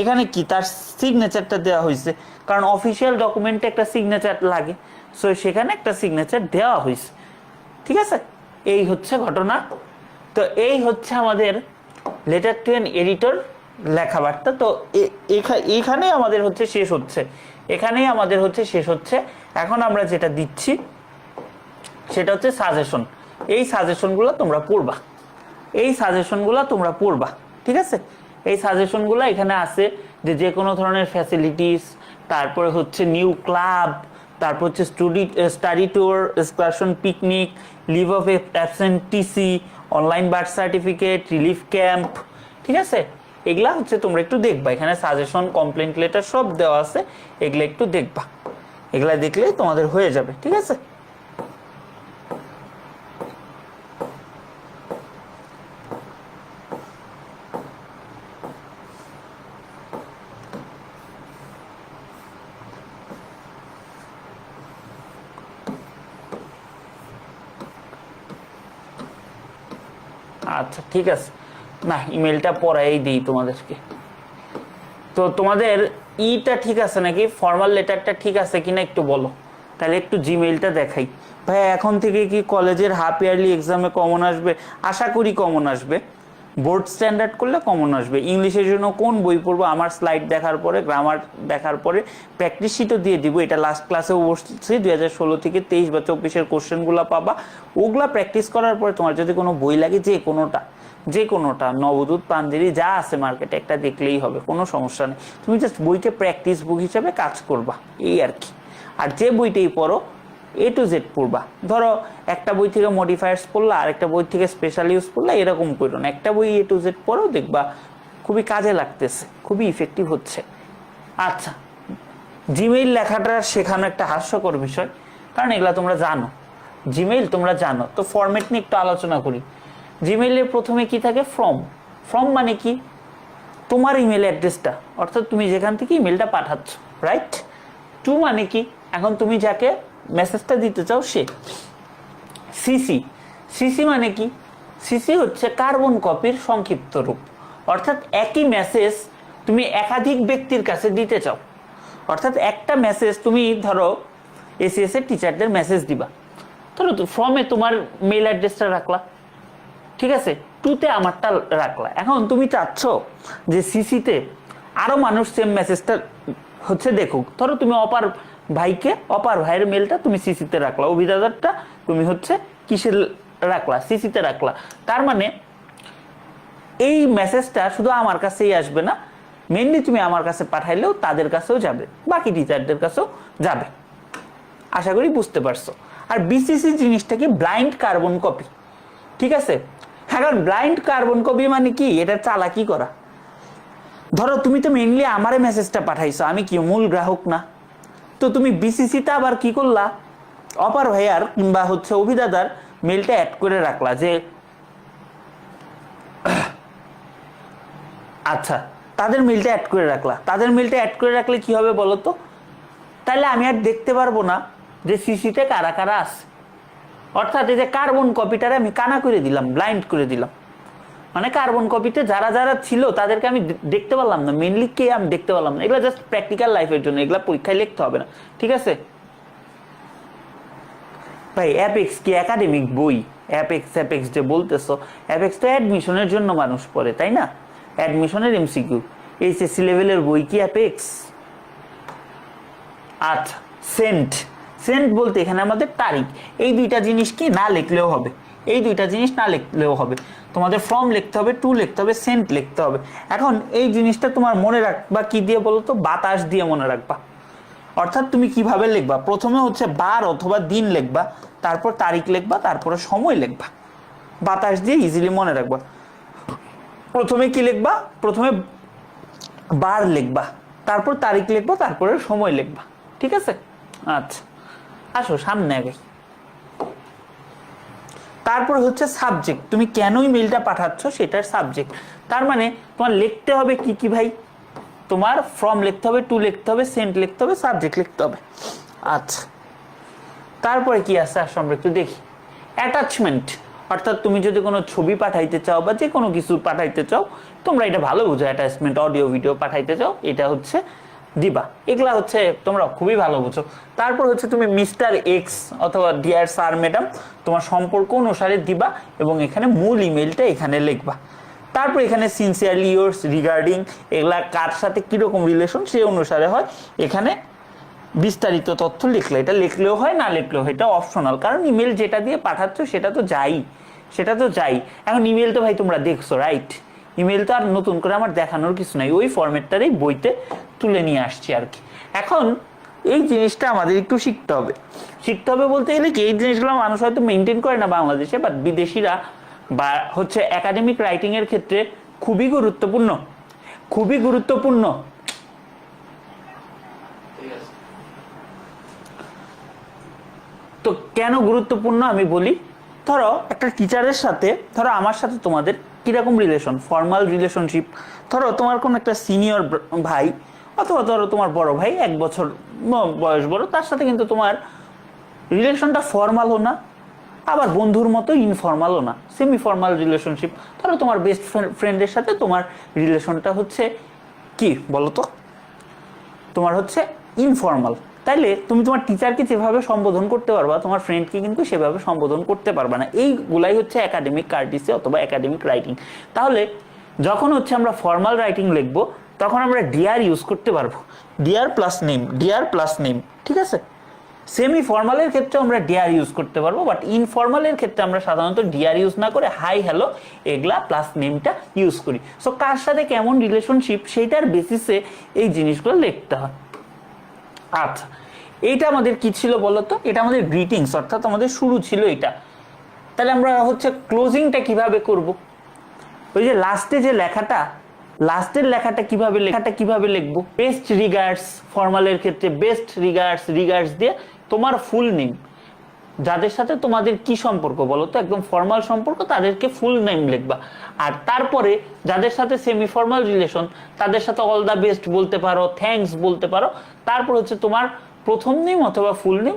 এখানে কি তার সিগনেচারটা দেওয়া হয়েছে, কারণ অফিসিয়াল ডকুমেন্টে একটা সিগনেচার লাগে, সো সেখানে একটা সিগনেচার দেওয়া হয়েছে, ঠিক আছে। এই হচ্ছে ঘটনা। তো এই হচ্ছে আমাদের লেটার টু অ্যান এডিটর লেখাবার্তা। তো এখানে আমাদের হচ্ছে শেষ হচ্ছে, এখানেই আমাদের হচ্ছে শেষ হচ্ছে। এখন আমরা যেটা দিচ্ছি সেটা হচ্ছে সাজেশন, এই সাজেশনগুলো তোমরা পড়বা, এই সাজেশনগুলো তোমরা পড়বা, ঠিক আছে। এই সাজেশনগুলো এখানে আছে যে কোনো ধরনের ফ্যাসিলিটিস, তারপরে হচ্ছে নিউ ক্লাব, তারপর হচ্ছে study tour, excursion, picnic, leave of absence, online birth certificate, relief camp, ঠিক আছে। এগুলা হচ্ছে তোমরা একটু দেখবা, এখানে সাজেশন, কমপ্লেন্ট লেটার সব দেওয়া আছে, এগুলা একটু দেখবা, এগুলা দেখলে তোমাদের হয়ে যাবে, ঠিক আছে। আচ্ছা ঠিক আছে, না ইমেলটা পড়াই দিই তোমাদেরকে। তো তোমাদের ইটা ঠিক আছে নাকি, ফর্মাল লেটারটা ঠিক আছে কিনা একটু বলো, তাহলে একটু জিমেইলটা দেখাই। ভাই এখন থেকে কি কলেজের হাফ ইয়ারলি এক্সামে কমন আসবে? আশা করি কমন আসবে, বোর্ড স্ট্যান্ডার্ড করলে কমন আসবে। ইংলিশের জন্য কোন বই পড়বো, আমার স্লাইড দেখার পরে, গ্রামার দেখার পরে প্র্যাকটিস শিটও দিয়ে দিব। এটা লাস্ট ক্লাসেও বসছি, 2016 থেকে 23 বা 24-এর কোশ্চেনগুলো পাবা, ওগুলা প্র্যাকটিস করার পরে তোমার যদি কোনো বই লাগে, যে কোনোটা নবদূত, পাঞ্জেরি যা আছে মার্কেটে একটা দেখলেই হবে, কোনো সমস্যা নেই। তুমি জাস্ট বইকে প্র্যাকটিস বুক হিসাবে কাজ করবা, এই আর কি। আর যে বইটাই পড়ো A to Z পড়বা। ধরো একটা বই থেকে মডিফায়ার্স পড়লা, আরেকটা বই থেকে স্পেশাল ইউজ পড়লা, এরকম করো না, একটা বই A to Z পড়ো, দেখবা খুবই কাজে লাগতেছে, খুবই ইফেক্টিভ হচ্ছে। আচ্ছা, জিমেইল লেখাটা শেখানো একটা হাস্যকর বিষয়, কারণ এগুলা তোমরা জানো, জিমেইল তোমরা জানো। তো ফরম্যাট নিয়ে একটু আলোচনা করি। জিমেইলের প্রথমে কি থাকে? ফ্রম মানে কি? তোমার ইমেল অ্যাড্রেসটা, অর্থাৎ তুমি যেখান থেকে ইমেলটা পাঠাচ্ছ, রাইট? টু মানে কি? এখন তুমি যাকে মেসেজটা দিতে চাও সে। সিসি মানে কি? সিসি হচ্ছে কার্বন কপির সংক্ষিপ্ত রূপ, অর্থাৎ একই মেসেজ তুমি একাধিক ব্যক্তির কাছে দিতে চাও। অর্থাৎ একটা মেসেজ তুমি ধরো এসিএস এর টিচারদের মেসেজ দিবা, ধরো ফর্মে তোমার মেল অ্যাড্রেসটা রাখলা, ঠিক আছে, টুতে আমারটা রাখলা। এখন তুমি চাচ্ছ যে সিসিতে আরো মানুষ সেম মেসেজটা হচ্ছে দেখুক, ধরো তুমি অপার ভাইয়ের মেলটা তুমি সিসিতে রাখলা, অভিদাদারটা তুমি হচ্ছে কিসের রাখলা? সিসিতে রাখলা। তার মানে এই মেসেজটা শুধু আমার কাছেই আসবে না, মেনলি তুমি আমার কাছে পাঠাইলেও তাদের কাছেও যাবে, বাকি টিচারদের কাছেও যাবে। আশা করি বুঝতে পারছো। আর বিসিসি জিনিসটা কি? ব্লাইন্ড কার্বন কপি, ঠিক আছে। এখন ব্লাইন্ড কার্বন কপি মানে কি? এটা চালাকি করা। ধরো তুমি তো মেইনলি আমারে মেসেজটা পাঠাইছো, আমি কি মূল গ্রাহক না? তো তুমি বিসিসিতে আবার কি করলা? অপার ভাইয়ার কিংবা হচ্ছে অভিদাদার মেলটা অ্যাড করে রাখলা যে আচ্ছা, তাদের মেলটা অ্যাড করে রাখলা। তাদের মেলটা অ্যাড করে রাখলে কি হবে বলো তো? তাহলে আমি আর দেখতে পারবো না যে সিসিতে কারা কারা আছে। অর্থাৎ এই যে কার্বন কপিটারে আমি কানা করে দিলাম, ব্লাইন্ড করে দিলাম। মানে কার্বন কপিতে যারা যারা ছিল তাদেরকে আমি দেখতে পারলাম না, মেনলি কে আমি দেখতে পারলাম না। এগুলো জাস্ট প্র্যাকটিক্যাল লাইফের জন্য, এগুলা পরীক্ষায় লিখতে হবে না, ঠিক আছে ভাই। অ্যাপেক্স কি একাডেমিক বই? অ্যাপেক্স যে বলতেছো, অ্যাপেক্স তো অ্যাডমিশনের জন্য মানুষ পড়ে, তাই না? অ্যাডমিশনের এমসিকিউ। এইচএসসি লেভেলের বই কি অ্যাপেক্স? আচ্ছা, সেন্ট বলতে এখানে আমাদের তারিখ। এই দুইটা জিনিস কি না লিখলেও হবে, এই দুইটা জিনিস না লিখলেও হবে। তোমাদের ফর্ম লিখতে হবে, টু লিখতে হবে, সেন্ট লিখতে হবে। এখন এই জিনিসটা তোমার মনে রাখবা কি দিয়ে বলো তো? বাতাস দিয়ে মনে রাখবা। অর্থাৎ তুমি কিভাবে লিখবা? প্রথমে হচ্ছে বার অথবা দিন লিখবা, তারপর তারিখ লিখবা, তারপরে সময় লিখবা। বাতাস দিয়ে ইজিলি মনে রাখবা। প্রথমে কি লিখবা? প্রথমে বার লিখবা, তারপর তারিখ লিখবা, তারপরে সময় লিখবা, ঠিক আছে। আচ্ছা, আসো সামনে আগে। তারপর হচ্ছে সাবজেক্ট, তুমি কেন ইমেলটা পাঠাচ্ছ সেটার সাবজেক্ট। তার মানে তোমার লিখতে হবে কি কি ভাই? তোমার ফর্ম লিখতে হবে, টু লিখতে হবে, সেন্ট লিখতে হবে, সাবজেক্ট লিখতে হবে। আচ্ছা, তারপরে কি আছে আসো আমরা একটু দেখি। অ্যাটাচমেন্ট, অর্থাৎ তুমি যদি কোনো ছবি পাঠাইতে চাও বা যে কোনো কিছু পাঠাইতে চাও, তোমরা এটা ভালো বুঝো, অ্যাটাচমেন্ট অডিও ভিডিও পাঠাইতে চাও, এটা হচ্ছে দিবা। এগুলা হচ্ছে তোমরা খুবই ভালো বুঝো। তারপর হচ্ছে তুমি মিস্টার এক্স অথবা ডিয়ার স্যার ম্যাডাম তোমার সম্পর্ক অনুসারে দিবা এবং এখানে মূল ইমেলটা এখানে লিখবা। তারপর এখানে সিনসিয়ারলি ইয়োর্স, রিগার্ডিং, এগুলা কার সাথে কিরকম রিলেশন সেই অনুসারে হয়। এখানে বিস্তারিত তথ্য লিখলে, এটা লিখলেও হয় না লিখলেও হয়, এটা অপশনাল, কারণ ইমেল যেটা দিয়ে পাঠাচ্ছ সেটা তো যাই। এখন ইমেল তো ভাই তোমরা দেখছো, রাইট? ইমেল তো আর নতুন করে আমার দেখানোর কিছু নাই, ওই ফরম্যাটটারই বইতে তুলে নিয়ে আসছি আর কি। এখন এই জিনিসটা আমাদের একটু শিখতে হবে বলতে গেলে কি, এই জিনিসগুলো মানুষ হয়তো মেনটেন করে না বাংলাদেশে, বাট বিদেশিরা বা হচ্ছে একাডেমিক রাইটিং এর ক্ষেত্রে খুবই গুরুত্বপূর্ণ। তো কেন গুরুত্বপূর্ণ আমি বলি। ধরো একটা টিচারের সাথে, ধরো আমার সাথে তোমাদের কিরকম রিলেশন? Formal relationship. ধরো তোমার কোন একটা সিনিয়র ভাই অথবা ধরো তোমার বড় ভাই, 1 বছর বয়স বড়, তার সাথে কিন্তু তোমার রিলেশনটা ফর্মালও না, আবার বন্ধুর মতো ইনফর্মালও না, সেমি ফর্মাল রিলেশনশিপ। ধরো তোমার বেস্ট ফ্রেন্ডের সাথে তোমার রিলেশনটা হচ্ছে কি বলতো? তোমার হচ্ছে ইনফর্মাল। তাইলে তুমি তোমার টিচারকে যেভাবে সম্বোধন করতে পারবা, তোমার ফ্রেন্ডকে কিন্তু সেভাবে সম্বোধন করতে পারবা না। এইগুলাই হচ্ছে একাডেমিক কার্টিসি অথবা একাডেমিক রাইটিং। তাহলে যখন হচ্ছে আমরা ফর্মাল রাইটিং লিখবো, তখন আমরা ডিয়ার ইউজ করতে পারবো, ডিয়ার প্লাস নেম, ঠিক আছে। সেমি ফর্মালের ক্ষেত্রে আমরা ডিয়ার ইউজ করতে পারবো, বাট ইনফর্মালের ক্ষেত্রে আমরা সাধারণত ডিয়ার ইউজ না করে হাই হ্যালো এগুলা প্লাস নেমটা ইউজ করি। সো কার সাথে কেমন রিলেশনশিপ সেইটার বেসিসে এই জিনিসগুলো লিখতে হয়। আচ্ছা, এইটা আমাদের কি ছিল বলতো, এটা আমাদের গ্রিটিংস, অর্থাৎ আমাদের শুরু ছিল এটা। তাহলে আমরা হচ্ছে ক্লোজিংটা কিভাবে করব? ওই যে লাস্টে যে লেখাটা, লাস্টের লেখাটা কিভাবে লিখবো? বেস্ট রিগার্ডস, ফর্মালের ক্ষেত্রে বেস্ট রিগার্ডস দিয়ে তোমার ফুল নেম, যাদের সাথে তোমাদের কি সম্পর্ক বলো তো, একদম ফর্মাল সম্পর্ক, তাদেরকে ফুল নেম লিখবা। আর তারপরে যাদের সাথে সেমি ফর্মাল রিলেশন, তাদের সাথে অল দা বেস্ট বলতে পারো, থ্যাঙ্কস বলতে পারো। তারপর হচ্ছে তোমার প্রথম নেম অথবা ফুল নেম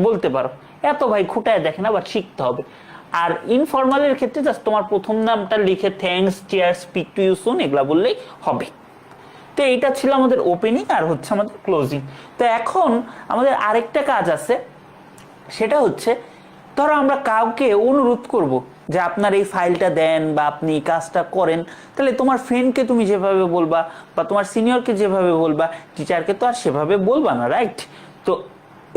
বলতে পারো। এত ভাই খুঁটায় দেখে না, বাট শিখতে হবে। আর ইনফর্মালের ক্ষেত্রে জাস্ট তোমার প্রথম নামটা লিখে thanks, cheers, speak to you soon এগুলা বললেই হবে। তো এইটা ছিল আমাদের ওপেনিং আর হচ্ছে আমাদের ক্লোজিং। তো এখন আমাদের আরেকটা কাজ আছে, সেটা হচ্ছে ধরো আমরা কাউকে অনুরোধ করব যে আপনার এই ফাইলটা দেন বা আপনি এই কাজটা করেন, তাহলে তোমার ফ্রেন্ডকে তুমি যেভাবে বলবা বা তোমার সিনিয়রকে যেভাবে বলবা, টিচারকে তো আর সেভাবে বলবা না, রাইট? তো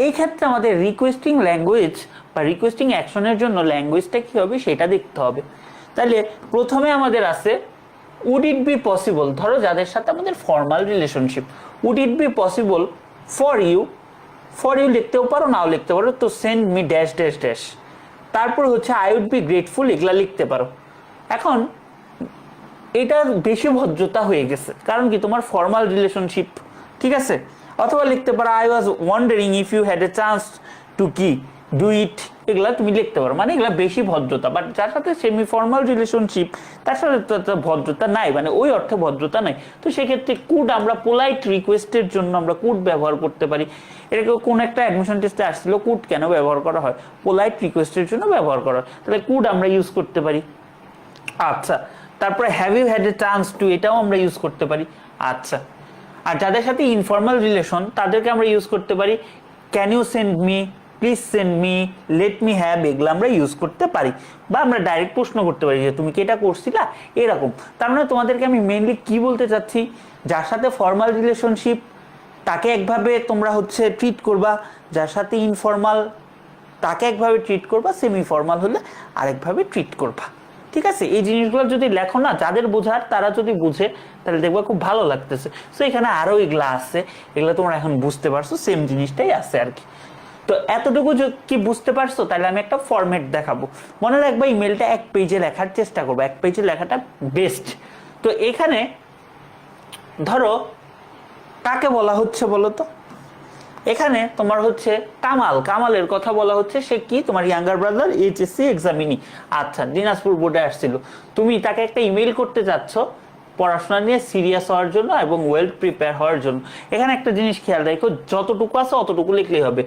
এই ক্ষেত্রে আমাদের রিকোয়েস্টিং ল্যাঙ্গুয়েজ বা রিকোয়েস্টিং অ্যাকশনের জন্য ল্যাঙ্গুয়েজটা কি হবে সেটা দেখতে হবে। তাহলে প্রথমে আমাদের আছে উড ইট বি পসিবল, ধরো যাদের সাথে আমাদের formal relationship, would it be possible for you লিখতেও পারো, নাও লিখতে পারো, তো send me dash dash dash. তারপর হচ্ছে আই উড বি গ্রেটফুল, এগুলা লিখতে পারো। এখন এটা বেশি ভদ্রতা হয়ে গেছে, কারণ কি তোমার ফর্মাল রিলেশনশিপ, ঠিক আছে? অথবা লিখতে পারো I was wondering if you had a chance to কি ডু ইট, এগুলা তুমি লিখতে পারো। মানে এগুলা বেশি ভদ্রতা। বাট যার সাথে সেমি ফর্মাল রিলেশনশিপ, তার সাথে তো ভদ্রতা নাই, মানে ওই অর্থে ভদ্রতা নাই। তো সেক্ষেত্রে কুড, আমরা পোলাইট রিকোয়েস্টের জন্য আমরা কুড ব্যবহার করতে পারি। এটাকে কোন একটা অ্যাডমিশন টেস্টে আসছিল, কুড কেন ব্যবহার করা হয়? পোলাইট রিকোয়েস্টের জন্য ব্যবহার করা হয়, তাহলে কুড আমরা ইউজ করতে পারি। আচ্ছা, তারপরে have you had a chance to, এটাও আমরা ইউজ করতে পারি। আচ্ছা, আর যাদের সাথে ইনফর্মাল রিলেশন, তাদেরকে আমরা ইউজ করতে পারি can you send me, please send me, let me have, এগুলো আমরা ইউজ করতে পারি। বা আমরা ডাইরেক্ট প্রশ্ন করতে পারি যে তুমি কি এটা করছিলা, এরকম। তার মানে তোমাদেরকে আমি মেইনলি কি বলতে চাচ্ছি, যার সাথে ফর্মাল রিলেশনশিপ তাকে একভাবে তোমরা হচ্ছে ট্রিট করবা, যার সাথে ইনফর্মাল তাকে একভাবে ট্রিট করবা, সেমি ফর্মাল হলে আরেকভাবে ট্রিট করবা। ঠিক আছে? এই জিনিসগুলো যদি লেখো না, যাদের বোঝার তারা যদি বুঝে, তাহলে দেখবা খুব ভালো লাগতেছে। সো এখানে আরো এগুলা আছে, এগুলো তোমরা এখন বুঝতে পারছো, সেম জিনিসটাই আছে আর কি। তো এতটুকু কি বুঝতে পারছো? তাহলে আমি একটা ফরম্যাট দেখাবো। মনে রাখবা ইমেলটা এক পেজে লেখার চেষ্টা করবো, এক পেজে লেখাটা বেস্ট। তো এখানে ধরো কাকে বলা হচ্ছে বলো তো, এখানে তোমার হচ্ছে কামালের কথা বলা হচ্ছে। সে কি তোমার ইয়াঙ্গার ব্রাদার, এইচএসসি এক্সামিনি। আচ্ছা, দিনাজপুর বোর্ডে আসছিল, তুমি তাকে একটা ইমেল করতে চাচ্ছ পড়াশোনা নিয়ে সিরিয়াস হওয়ার জন্য এবং ওয়েল প্রিপেয়ার হওয়ার জন্য। এখানে একটা জিনিস খেয়াল রাখো, যতটুকু আছে অতটুকু লিখলেই হবে।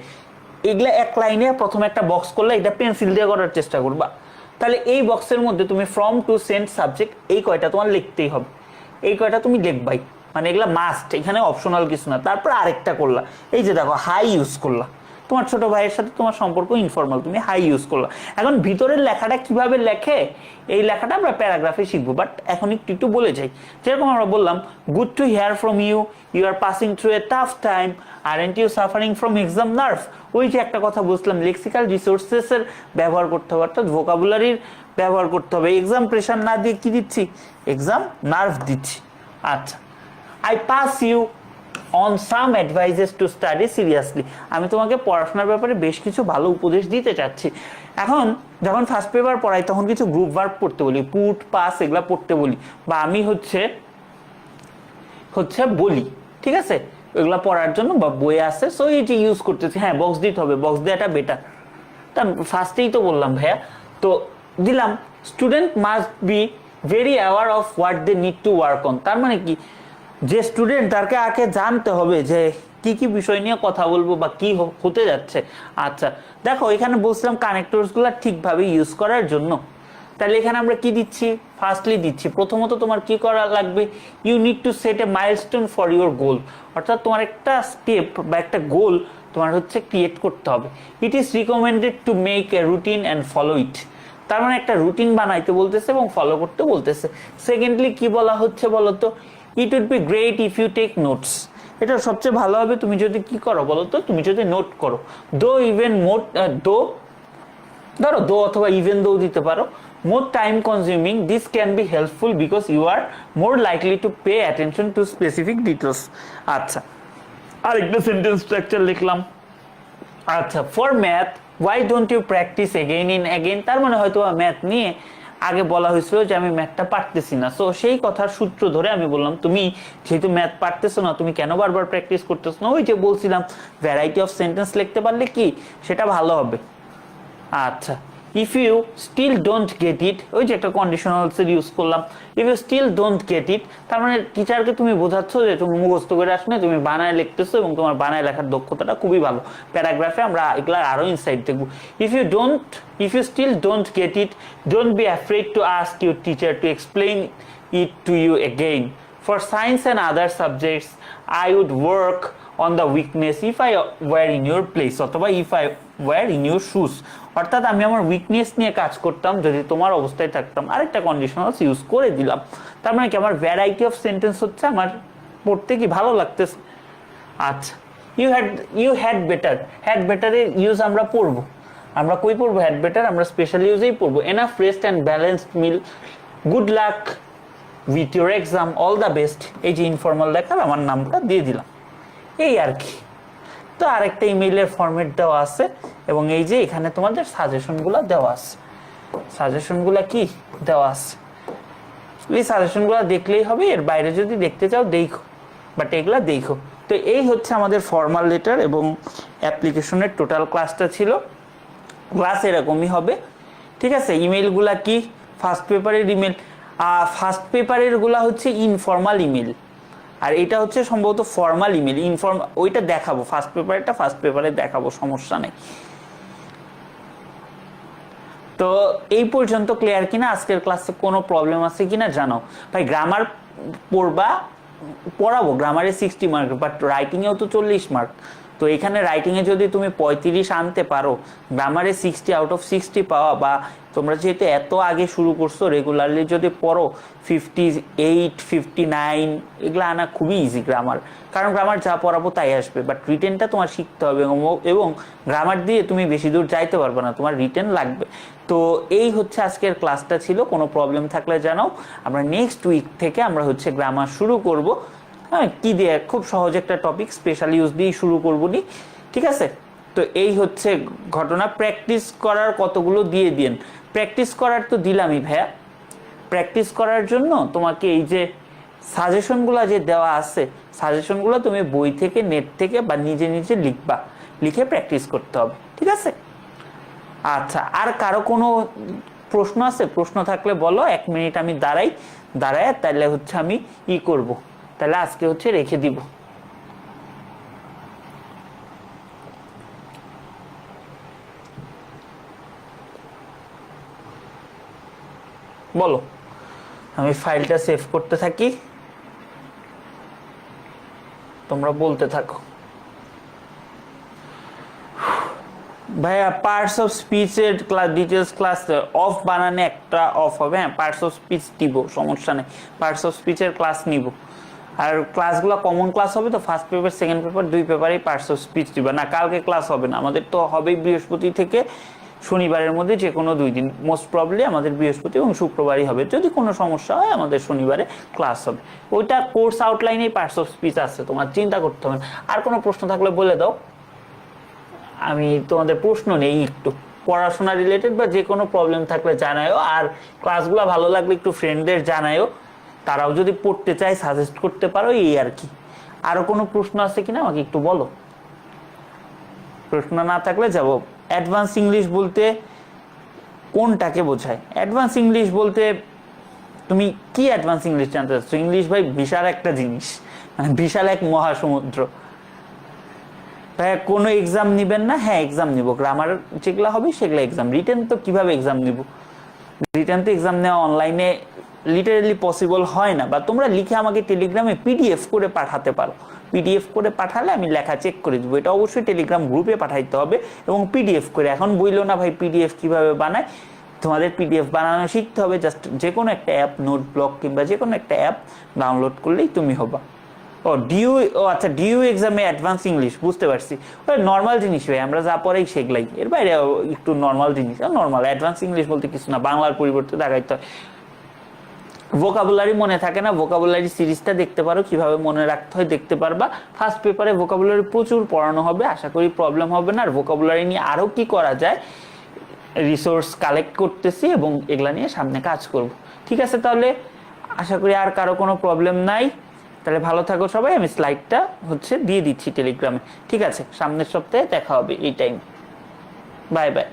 এগুলা এক লাইনে প্রথমে একটা বক্স করলে, এটা পেন্সিল দিয়ে করার চেষ্টা করবা। তাহলে এই বক্সের মধ্যে তুমি ফ্রম টু সেন্ড সাবজেক্ট, এই কয়টা তোমার লিখতেই হবে, এই কয়টা তুমি লিখবাই, মানে এগুলা মাস্ট, এখানে অপশনাল কিছু না। তারপর আরেকটা করলা, এই যে দেখো হাই ইউজ করলা, তোমার ছোট ভাইয়ের সাথে তোমার সম্পর্ক ইনফর্মাল, তুমি হাই ইউজ করলা। এখন ভিতরের লেখাটা কিভাবে লেখে, এই লেখাটা আমরা প্যারাগ্রাফে শিখবো, বাট এখন একটু বলে যাই। যেরকম আমরা বললাম, good to hear from you, you are passing through a tough time, aren't you suffering from exam nerve. ওই যে একটা কথা বলছিলাম, লেক্সিক্যাল রিসোর্সেসের ব্যবহার করতে হবে, অর্থাৎ ভোকাবুলারির ব্যবহার করতে হবে। এক্সাম প্রেশার না দিয়ে কি দিচ্ছি, এক্সাম নার্ভ দিচ্ছি। আচ্ছা, I pass you on some advices to study seriously, আমি তোমাকে পড়াশোনার ব্যাপারে বেশ কিছু ভালো উপদেশ দিতে চাচ্ছি। এখন যখন ফার্স্ট পেপার পড়াই তখন কিছু গ্রুপ ভার্ব পড়তে বলি, পুট, পাস, এগুলা পড়তে বলি, বা আমি হচ্ছে বলি, ঠিক আছে, এগুলা পড়ার জন্য বা বইয়ে আছে। সো এই যে ইউজ করতেছি, হ্যাঁ বক্স দিতে হবে, বক্স দেওয়াটা বেটার। তা ফার্স্টেই তো বললাম ভাইয়া, তো দিলাম student must be very aware of what they need to work on. তার মানে কি, যে স্টুডেন্ট তাকে আগে জানতে হবে যে কি কি বিষয় নিয়ে কথা বলবো বা কি হতে যাচ্ছে। আচ্ছা দেখো, এখানে বলছিলাম কানেক্টরস গুলা ঠিকভাবে ইউজ করার জন্য। তাহলে এখানে আমরা কি দিচ্ছি, ফার্স্টলি দিচ্ছি প্রথমত তোমার কি করা লাগবে, you need to set a milestone for your goal, অর্থাৎ তোমার একটা স্টেপ বা একটা গোল তোমার হচ্ছে ক্রিয়েট করতে হবে। It is recommended to make a routine and follow ইট, তার মানে একটা রুটিন বানাইতে বলতেছে এবং ফলো করতে বলতেছে। সেকেন্ডলি কি বলা হচ্ছে বলতো, it would be great if you take notes, এটা সবচেয়ে ভালো হবে তুমি যদি কি করো বলতো, তুমি যদি নোট করো। দো ইভেন মোর, দো অথবা ইভেন দো দিতে পারো। More time consuming, this can be helpful because you are more likely to pay attention to specific details. আচ্ছা, আরেকটা সেন্টেন্স স্ট্রাকচার লিখলাম, আচ্ছা, for math why don't you practice again in again, তার মানে হয়তো math নিয়ে আগে বলা হয়েছিল যে আমি ম্যাথটা পারতেছি না, সো সেই কথার সূত্র ধরে আমি বললাম তুমি যেহেতু ম্যাথ পারতেছো না তুমি কেন বারবার প্র্যাকটিস করতেছো না, ওই যে বলছিলাম ভ্যারাইটি অফ সেন্টেন্স লিখতে পারলে কি সেটা ভালো হবে। আচ্ছা, if you still don't get it, ওই যে একটা কন্ডিশনালস ইউজ করলাম, if you still don't get it, তার মানে টিচারকে তুমি বোঝাচ্ছ যে তুমি মুখস্থ করে আসলে তুমি বানায় লিখতেছো এবং তোমার বানায় লেখার দক্ষতাটা খুবই ভালো। প্যারাগ্রাফে আমরা এগুলা আরো ইনসাইট দেখবো। If you still don't get it, don't be afraid to ask your teacher to explain it to you again. For science and other subjects I would work on the weakness if I were in your place, অথবা if I were in your shoes, অর্থাৎ আমি আমার weakness নিয়ে কাজ করতাম যদি তোমার অবস্থায় থাকতাম। আরেকটা কন্ডিশনালস ইউজ করে দিলাম, তার মানে কি আমার ভ্যারাইটি অফ সেন্টেন্স হচ্ছে আমার পড়তে কি ভালো লাগতেছে। আচ্ছা, ইউ হ্যাড বেটার, হ্যাড বেটারের ইউজ আমরা পড়বো, আমরা কই পড়বো হ্যাড বেটার, আমরা স্পেশাল ইউজেই পড়বো। Enough rest and balanced meal, good luck with your exam, all the best, এই যে ইনফর্মাল লেখার আমার নামটা দিয়ে দিলাম, এই আর কি। তো আরেকটা ইমেইলের ফরম্যাট দেওয়া আছে এবং এই যে এখানে তোমাদের সাজেশনগুলো দেওয়া আছে, সাজেশনগুলো কি দেওয়া আছে, এই সাজেশনগুলো দেখলেই হবে, এর বাইরে যদি দেখতে চাও দেখো, বাট এগুলা দেখো। তো এই হচ্ছে আমাদের ফর্মাল লেটার এবং অ্যাপ্লিকেশনের টোটাল ক্লাসটা ছিল। ক্লাস এরকমই হবে, ঠিক আছে। ইমেলগুলা কি, ফার্স্ট পেপারের ইমেল, ফার্স্ট পেপারের গুলা হচ্ছে ইনফর্মাল ইমেল, আর এটা হচ্ছে সম্ভবত ফর্মাল ইমেল। ওইটা দেখাবো, ফার্স্ট পেপারে দেখাবো, সমস্যা নেই। তো এই পর্যন্ত ক্লিয়ার কিনা, আজকের ক্লাসে কোনো প্রবলেম আছে কিনা জানাও ভাই। গ্রামার পড়াবো, গ্রামারে 60 মার্ক, বাট রাইটিংয়েও তো 40 মার্ক। তো এখানে রাইটিংয়ে যদি তুমি 35 আনতে পারো, গ্রামারে 60 আউট অফ 60 পাওয়া, বা তোমরা যেহেতু এত আগে শুরু করছো রেগুলারলি যদি পড়ো 58, 59 এগুলো আনা খুবই ইজি গ্রামার, কারণ গ্রামার যা পড়াবো তাই আসবে, বাট রিটেনটা তোমার শিখতে হবে এবং গ্রামার দিয়ে তুমি বেশি দূর যাইতে পারবে না, তোমার রিটেন লাগবে। তো এই হচ্ছে আজকের ক্লাসটা ছিল, কোনো প্রবলেম থাকলে জানাও। আমরা নেক্সট উইক থেকে আমরা হচ্ছে গ্রামার শুরু করব। হ্যাঁ, কি দিয়ে, খুব সহজ একটা টপিক, স্পেশাল ইউজ দিয়েই শুরু করবো নি, ঠিক আছে। তো এই হচ্ছে ঘটনা। প্র্যাকটিস করার কতগুলো দিয়ে দিন, প্র্যাকটিস করার তো দিলামই ভাইয়া। প্র্যাকটিস করার জন্য তোমাকে এই যে সাজেশনগুলো যে দেওয়া আছে, সাজেশনগুলো তুমি বই থেকে, নেট থেকে বা নিজে নিজে লিখবা, লিখে প্র্যাকটিস করতে হবে, ঠিক আছে। আচ্ছা, আর কারো কোনো প্রশ্ন আছে? প্রশ্ন থাকলে বলো, 1 মিনিট আমি দাঁড়ায় তাহলে হচ্ছে আমি করব, তাহলে আজকে হচ্ছে রেখে দিব। বলো, আমি ফাইলটা সেভ করতে থাকি, তোমরা বলতে থাকো। ভাইয়া পার্টস অফ স্পিচের ডিটেলস ক্লাস অফ বানানে একটা অফ হবে, হ্যাঁ পার্টস অফ স্পিচ দিব, সমস্যা নেই, পার্টস অফ স্পিচের ক্লাস নিব। আর ক্লাসগুলো কমন ক্লাস হবে তো, ফার্স্ট পেপার সেকেন্ড পেপার 2 পেপারেই পার্টস অফ স্পিচ দিবা না। কালকে ক্লাস হবে না আমাদের, তো হবেই বৃহস্পতি থেকে শনিবারের মধ্যে যে কোনো 2 দিন, মোস্ট প্রবলি আমাদের বৃহস্পতি এবং শুক্রবারই হবে। যদি কোনো সমস্যা হয় আমাদের শনিবারে ক্লাস হবে। ওইটা কোর্স আউটলাইনেই পার্টস অফ স্পিচ আছে, তোমার চিন্তা করতে হবে না। আর কোনো প্রশ্ন থাকলে বলে দাও, আমি তোমাদের প্রশ্ন নেই, একটু পড়াশোনা রিলেটেড বা যে কোনো প্রবলেম থাকলে জানায়ও। আর ক্লাসগুলো ভালো লাগলে একটু ফ্রেন্ডদের জানায়ও, তারাও যদি পড়তে চায় সাজেস্ট করতে পারো, এই আর কি। আরো কোনো প্রশ্ন আছে কিনা আমাকে একটু বলো, প্রশ্ন না থাকলে যাব। অ্যাডভান্স ইংলিশ বলতে কোনটাকে বোঝায়? অ্যাডভান্স ইংলিশ বলতে তুমি কি অ্যাডভান্স ইংলিশ জানতে চাচ্ছ? ইংলিশ ভাই বিশাল একটা জিনিস, মানে বিশাল এক মহাসমুদ্র। কোনো এক্সাম নিবেন না? হ্যাঁ এক্সাম নিব, গ্রামার যেগুলো হবে সেগুলো এক্সাম। রিটেন তো কিভাবে এক্সাম নিব? রিটেন তো এক্সাম নেওয়া অনলাইনে লিটারেলি পসিবল হয় না, বা তোমরা লিখে আমাকে টেলিগ্রামে পিডিএফ করে পাঠাতে পারো। পিডিএফ করে পাঠালে আমি লেখা চেক করে দেবো। এটা অবশ্যই টেলিগ্রাম গ্রুপে পাঠাইতে হবে এবং পিডিএফ করে। এখন বললো না ভাই পিডিএফ কিভাবে বানায়, তোমাদের পিডিএফ বানানো শিখতে হবে। জাস্ট যে কোনো একটা অ্যাপ, নোট ব্লক কিংবা যে কোনো একটা অ্যাপ ডাউনলোড করলেই তুমি হবা। আচ্ছা, ডিইউ এক্সামে অ্যাডভান্স ইংলিশ, বুঝতে পারছি। ওই নর্মাল জিনিস ভাই, আমরা যা পড়াই সেগুলাই, এর বাইরে একটু নর্মাল জিনিস। নর্মাল অ্যাডভান্স ইংলিশ বলতে কিছু না, বাংলার পরিবর্তে দেখাইতে হয়। ভোকাবুলারি মনে থাকে না, ভোকাবুলারি সিরিজটা দেখতে পারো, কিভাবে মনে রাখতে হয় দেখতে পারবা। ফার্স্ট পেপারে ভোকাবুলারি প্রচুর পড়ানো হবে, আশা করি প্রবলেম হবে না। আর ভোকাবুলারি নিয়ে আরও কি করা যায় রিসোর্স কালেক্ট করতেছি এবং এগুলা নিয়ে সামনে কাজ করব। ঠিক আছে, তাহলে আশা করি আর কারো কোনো প্রবলেম নাই। তাহলে ভালো থাকো সবাই, আমি স্লাইডটা দিয়ে দিচ্ছি টেলিগ্রামে। ঠিক আছে, সামনের সপ্তাহে দেখা হবে এই টাইম। Bye bye.